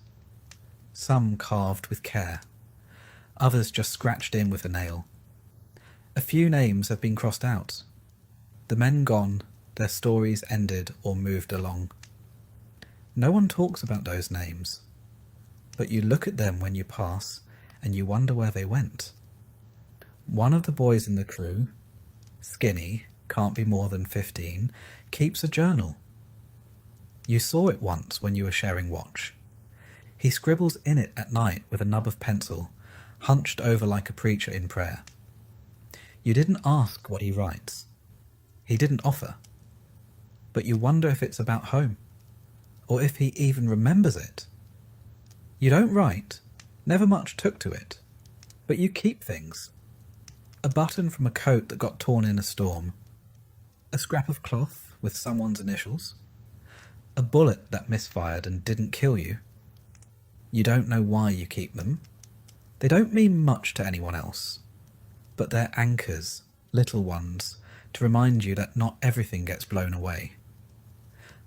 Some carved with care, others just scratched in with a nail. A few names have been crossed out. The men gone, their stories ended or moved along. No one talks about those names, but you look at them when you pass and you wonder where they went. One of the boys in the crew, skinny, can't be more than 15, keeps a journal. You saw it once when you were sharing watch. He scribbles in it at night with a nub of pencil, hunched over like a preacher in prayer. You didn't ask what he writes. He didn't offer. But you wonder if it's about home, or if he even remembers it. You don't write, never much took to it, but you keep things. A button from a coat that got torn in a storm, a scrap of cloth with someone's initials, a bullet that misfired and didn't kill you. You don't know why you keep them. They don't mean much to anyone else, but they're anchors, little ones, to remind you that not everything gets blown away.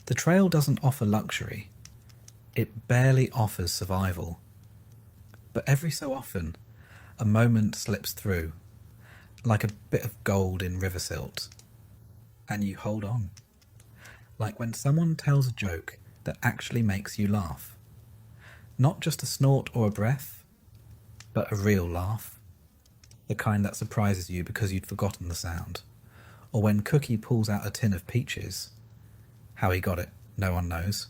The trail doesn't offer luxury. It barely offers survival. But every so often, a moment slips through, like a bit of gold in river silt, and you hold on. Like when someone tells a joke that actually makes you laugh. Not just a snort or a breath, but a real laugh. The kind that surprises you because you'd forgotten the sound. Or when Cookie pulls out a tin of peaches, how he got it, no one knows,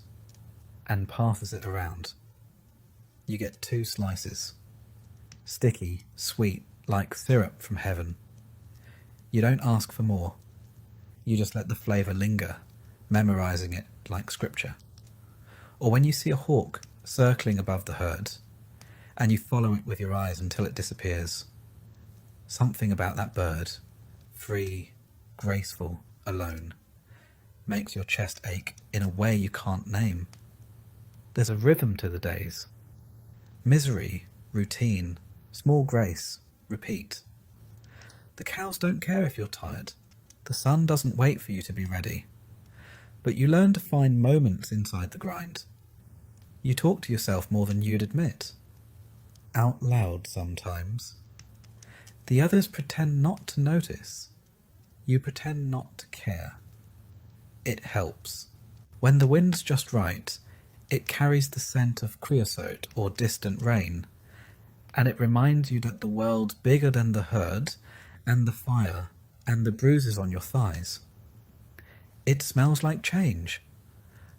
and passes it around. You get 2 slices. Sticky, sweet, like syrup from heaven. You don't ask for more. You just let the flavour linger, memorising it like scripture. Or when you see a hawk circling above the herd, and you follow it with your eyes until it disappears. Something about that bird, free, graceful, alone, makes your chest ache in a way you can't name. There's a rhythm to the days. Misery, routine, small grace, repeat. The cows don't care if you're tired. The sun doesn't wait for you to be ready. But you learn to find moments inside the grind. You talk to yourself more than you'd admit. Out loud sometimes. The others pretend not to notice. You pretend not to care. It helps. When the wind's just right, it carries the scent of creosote or distant rain, and it reminds you that the world's bigger than the herd and the fire and the bruises on your thighs. It smells like change.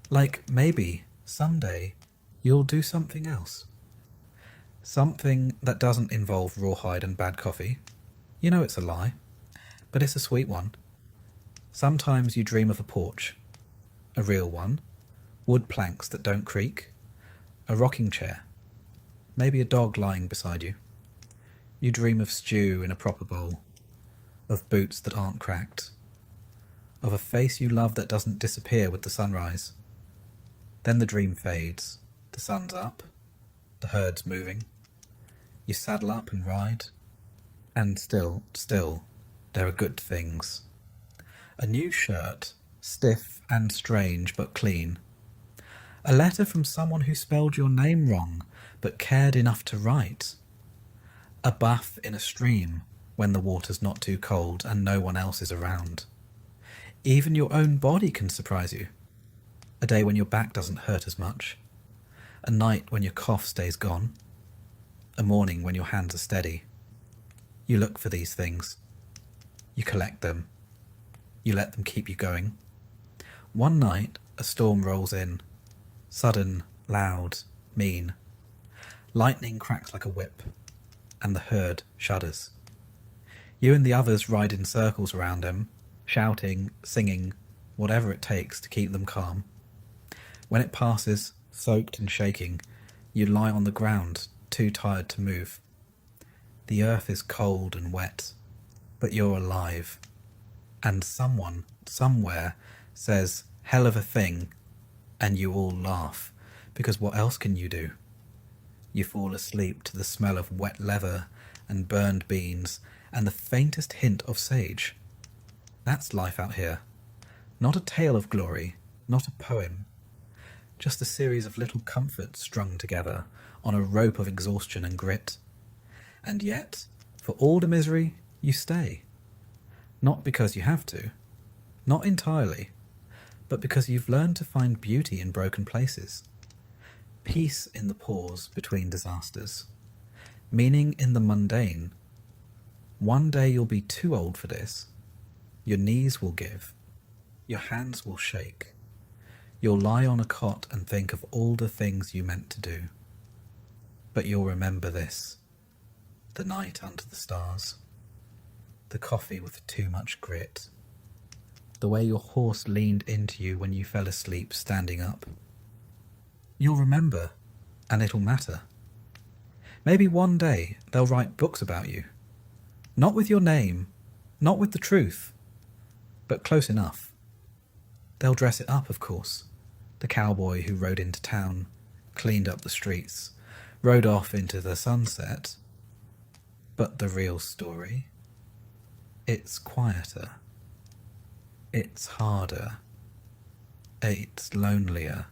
Like maybe, someday, you'll do something else. Something that doesn't involve rawhide and bad coffee. You know it's a lie, but it's a sweet one. Sometimes you dream of a porch. A real one. Wood planks that don't creak. A rocking chair. Maybe a dog lying beside you. You dream of stew in a proper bowl. Of boots that aren't cracked. Of a face you love that doesn't disappear with the sunrise. Then the dream fades. The sun's up. The herd's moving. You saddle up and ride. And still, there are good things. A new shirt, stiff and strange but clean. A letter from someone who spelled your name wrong but cared enough to write. A bath in a stream when the water's not too cold and no one else is around. Even your own body can surprise you. A day when your back doesn't hurt as much. A night when your cough stays gone. A morning when your hands are steady. You look for these things. You collect them. You let them keep you going. One night, a storm rolls in. Sudden, loud, mean. Lightning cracks like a whip, and the herd shudders. You and the others ride in circles around him, shouting, singing, whatever it takes to keep them calm. When it passes, soaked and shaking, you lie on the ground, too tired to move. The earth is cold and wet, but you're alive. And someone, somewhere, says, "Hell of a thing," and you all laugh, because what else can you do? You fall asleep to the smell of wet leather and burned beans and the faintest hint of sage. That's life out here. Not a tale of glory, not a poem. Just a series of little comforts strung together on a rope of exhaustion and grit. And yet, for all the misery, you stay. Not because you have to, not entirely, but because you've learned to find beauty in broken places. Peace in the pause between disasters. Meaning in the mundane. One day you'll be too old for this. Your knees will give. Your hands will shake. You'll lie on a cot and think of all the things you meant to do. But you'll remember this: the night under the stars, the coffee with too much grit, the way your horse leaned into you when you fell asleep standing up. You'll remember, and it'll matter. Maybe one day they'll write books about you. Not with your name, not with the truth, but close enough. They'll dress it up, of course. The cowboy who rode into town, cleaned up the streets, rode off into the sunset. But the real story? It's quieter. It's harder. It's lonelier.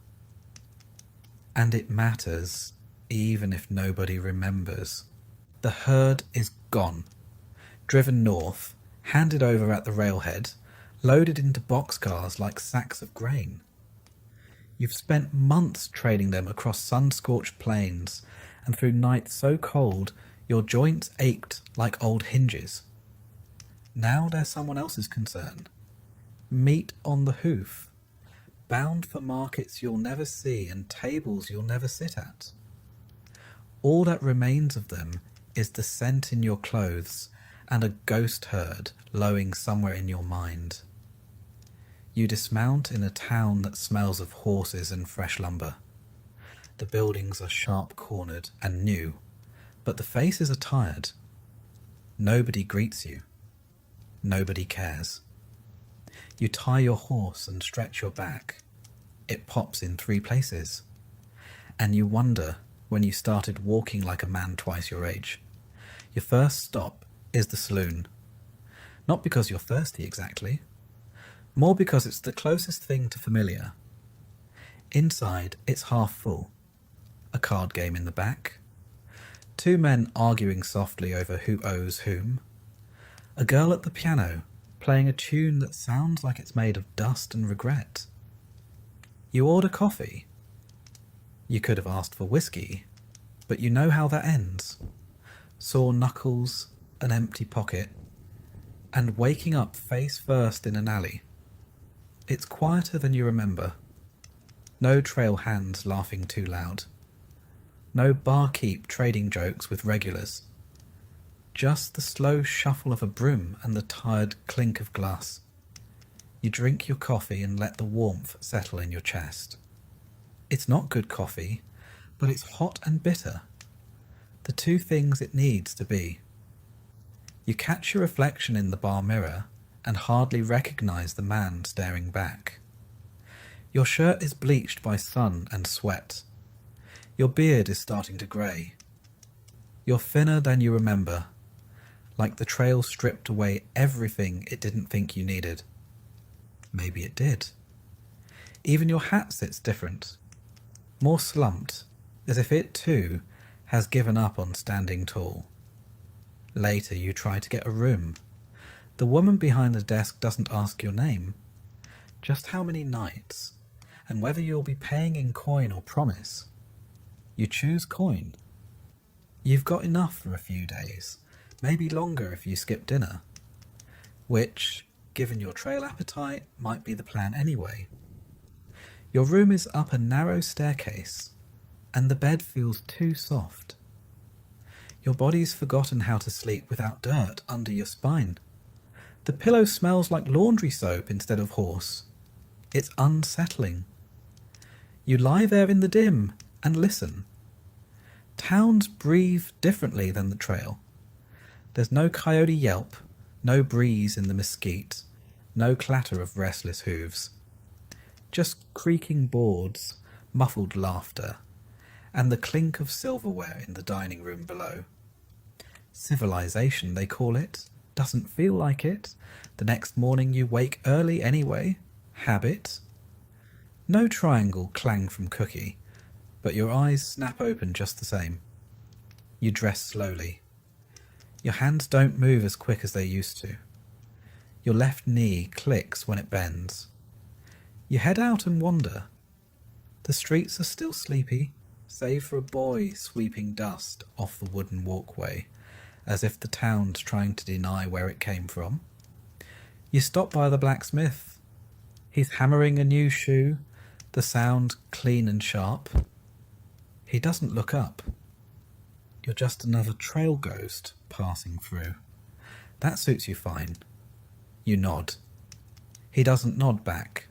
And it matters even if nobody remembers. The herd is gone, driven north, handed over at the railhead, loaded into boxcars like sacks of grain. You've spent months trailing them across sun-scorched plains, and through nights so cold your joints ached like old hinges. Now they're someone else's concern. Meat on the hoof, bound for markets you'll never see and tables you'll never sit at. All that remains of them is the scent in your clothes and a ghost herd lowing somewhere in your mind. You dismount in a town that smells of horses and fresh lumber. The buildings are sharp-cornered and new, but the faces are tired. Nobody greets you. Nobody cares. You tie your horse and stretch your back. It pops in 3 places. And you wonder when you started walking like a man twice your age. Your first stop is the saloon. Not because you're thirsty exactly, more because it's the closest thing to familiar. Inside, it's half full. A card game in the back. 2 men arguing softly over who owes whom. A girl at the piano playing a tune that sounds like it's made of dust and regret. You order coffee. You could have asked for whiskey, but you know how that ends. Sore knuckles, an empty pocket, and waking up face first in an alley. It's quieter than you remember. No trail hands laughing too loud. No barkeep trading jokes with regulars. Just the slow shuffle of a broom and the tired clink of glass. You drink your coffee and let the warmth settle in your chest. It's not good coffee, but it's hot and bitter. The 2 things it needs to be. You catch your reflection in the bar mirror and hardly recognize the man staring back. Your shirt is bleached by sun and sweat. Your beard is starting to grey. You're thinner than you remember, like the trail stripped away everything it didn't think you needed. Maybe it did. Even your hat sits different, more slumped, as if it too has given up on standing tall. Later you try to get a room. The woman behind the desk doesn't ask your name, just how many nights, and whether you'll be paying in coin or promise. You choose coin. You've got enough for a few days, maybe longer if you skip dinner, which, given your trail appetite, might be the plan anyway. Your room is up a narrow staircase, and the bed feels too soft. Your body's forgotten how to sleep without dirt under your spine. The pillow smells like laundry soap instead of horse. It's unsettling. You lie there in the dim and listen. Towns breathe differently than the trail. There's no coyote yelp, no breeze in the mesquite, no clatter of restless hooves. Just creaking boards, muffled laughter, and the clink of silverware in the dining room below. Civilization, they call it. Doesn't feel like it. The next morning you wake early anyway. Habit. No triangle clang from cookie, but your eyes snap open just the same. You dress slowly. Your hands don't move as quick as they used to. Your left knee clicks when it bends. You head out and wander. The streets are still sleepy, save for a boy sweeping dust off the wooden walkway, as if the town's trying to deny where it came from. You stop by the blacksmith. He's hammering a new shoe, the sound clean and sharp. He doesn't look up. You're just another trail ghost passing through. That suits you fine. You nod. He doesn't nod back.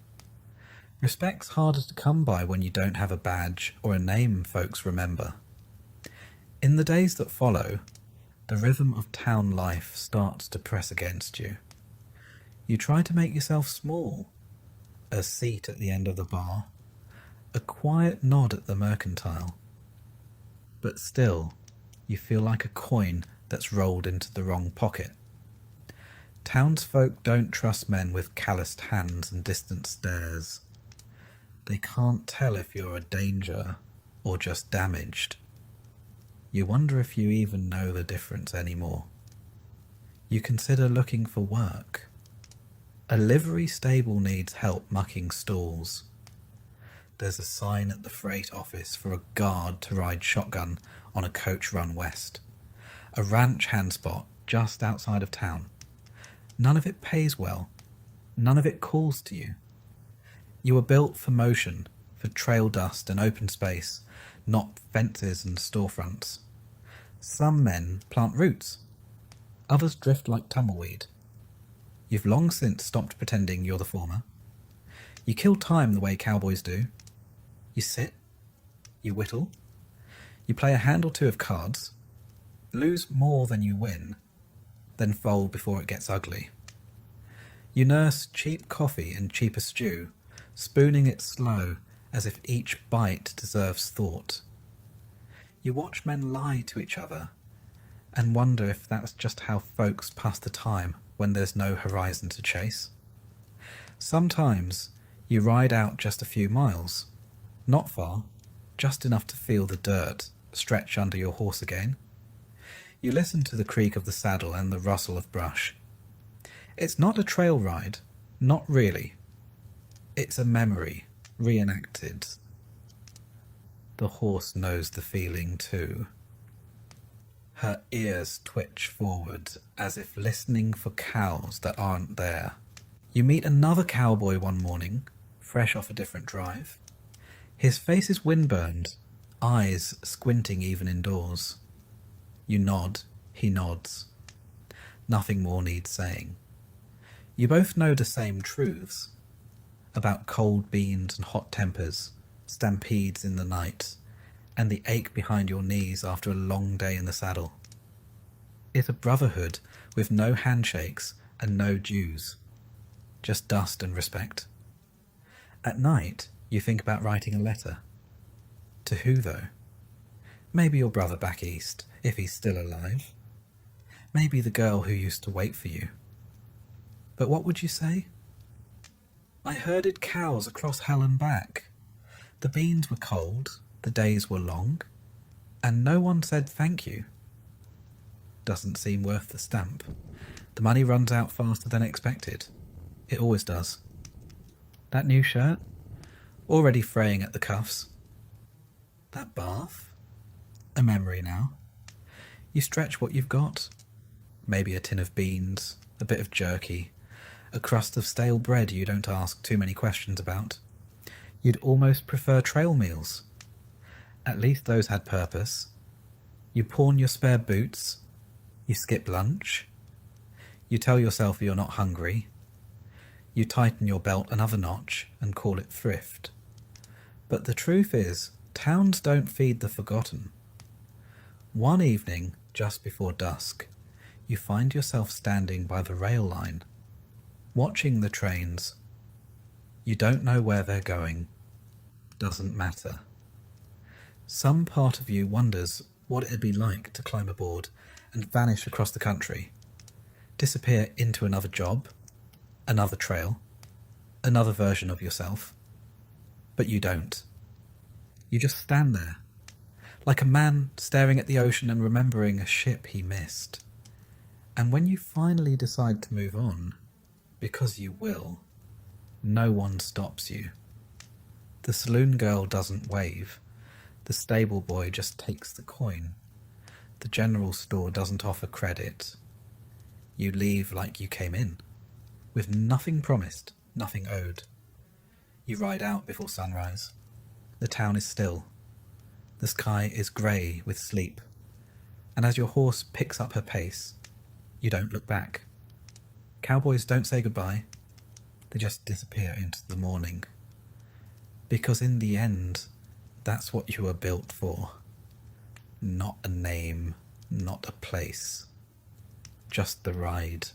Respect's harder to come by when you don't have a badge or a name folks remember. In the days that follow, the rhythm of town life starts to press against you. You try to make yourself small. A seat at the end of the bar, a quiet nod at the mercantile. But still, you feel like a coin that's rolled into the wrong pocket. Townsfolk don't trust men with calloused hands and distant stares. They can't tell if you're a danger or just damaged. You wonder if you even know the difference anymore. You consider looking for work. A livery stable needs help mucking stalls. There's a sign at the freight office for a guard to ride shotgun on a coach run west. A ranch handspot just outside of town. None of it pays well. None of it calls to you. You were built for motion, for trail dust and open space, not fences and storefronts. Some men plant roots. Others drift like tumbleweed. You've long since stopped pretending you're the former. You kill time the way cowboys do. You sit. You whittle. You play a hand or two of cards. Lose more than you win. Then fold before it gets ugly. You nurse cheap coffee and cheaper stew, spooning it slow as if each bite deserves thought. You watch men lie to each other and wonder if that's just how folks pass the time when there's no horizon to chase. Sometimes you ride out just a few miles, not far, just enough to feel the dirt stretch under your horse again. You listen to the creak of the saddle and the rustle of brush. It's not a trail ride, not really. It's a memory, reenacted. The horse knows the feeling too. Her ears twitch forward, as if listening for cows that aren't there. You meet another cowboy one morning, fresh off a different drive. His face is windburned, eyes squinting even indoors. You nod, he nods. Nothing more needs saying. You both know the same truths about cold beans and hot tempers, stampedes in the night, and the ache behind your knees after a long day in the saddle. It's a brotherhood with no handshakes and no dues, just dust and respect. At night, you think about writing a letter. To who, though? Maybe your brother back east, if he's still alive. Maybe the girl who used to wait for you. But what would you say? I herded cows across hell and back. The beans were cold, the days were long, and no one said thank you. Doesn't seem worth the stamp. The money runs out faster than expected. It always does. That new shirt? Already fraying at the cuffs. That bath? A memory now. You stretch what you've got. Maybe a tin of beans, a bit of jerky, a crust of stale bread you don't ask too many questions about. You'd almost prefer trail meals. At least those had purpose. You pawn your spare boots. You skip lunch. You tell yourself you're not hungry. You tighten your belt another notch and call it thrift. But the truth is, towns don't feed the forgotten. One evening, just before dusk, you find yourself standing by the rail line, watching the trains. You don't know where they're going. Doesn't matter. Some part of you wonders what it'd be like to climb aboard and vanish across the country, disappear into another job, another trail, another version of yourself. But you don't. You just stand there, like a man staring at the ocean and remembering a ship he missed. And when you finally decide to move on, because you will, no one stops you. The saloon girl doesn't wave. The stable boy just takes the coin. The general store doesn't offer credit. You leave like you came in. with nothing promised, nothing owed. You ride out before sunrise. The town is still. The sky is grey with sleep, and as your horse picks up her pace, you don't look back. Cowboys don't say goodbye. They just disappear into the morning. Because in the end, that's what you were built for. Not a name, not a place. Just the ride.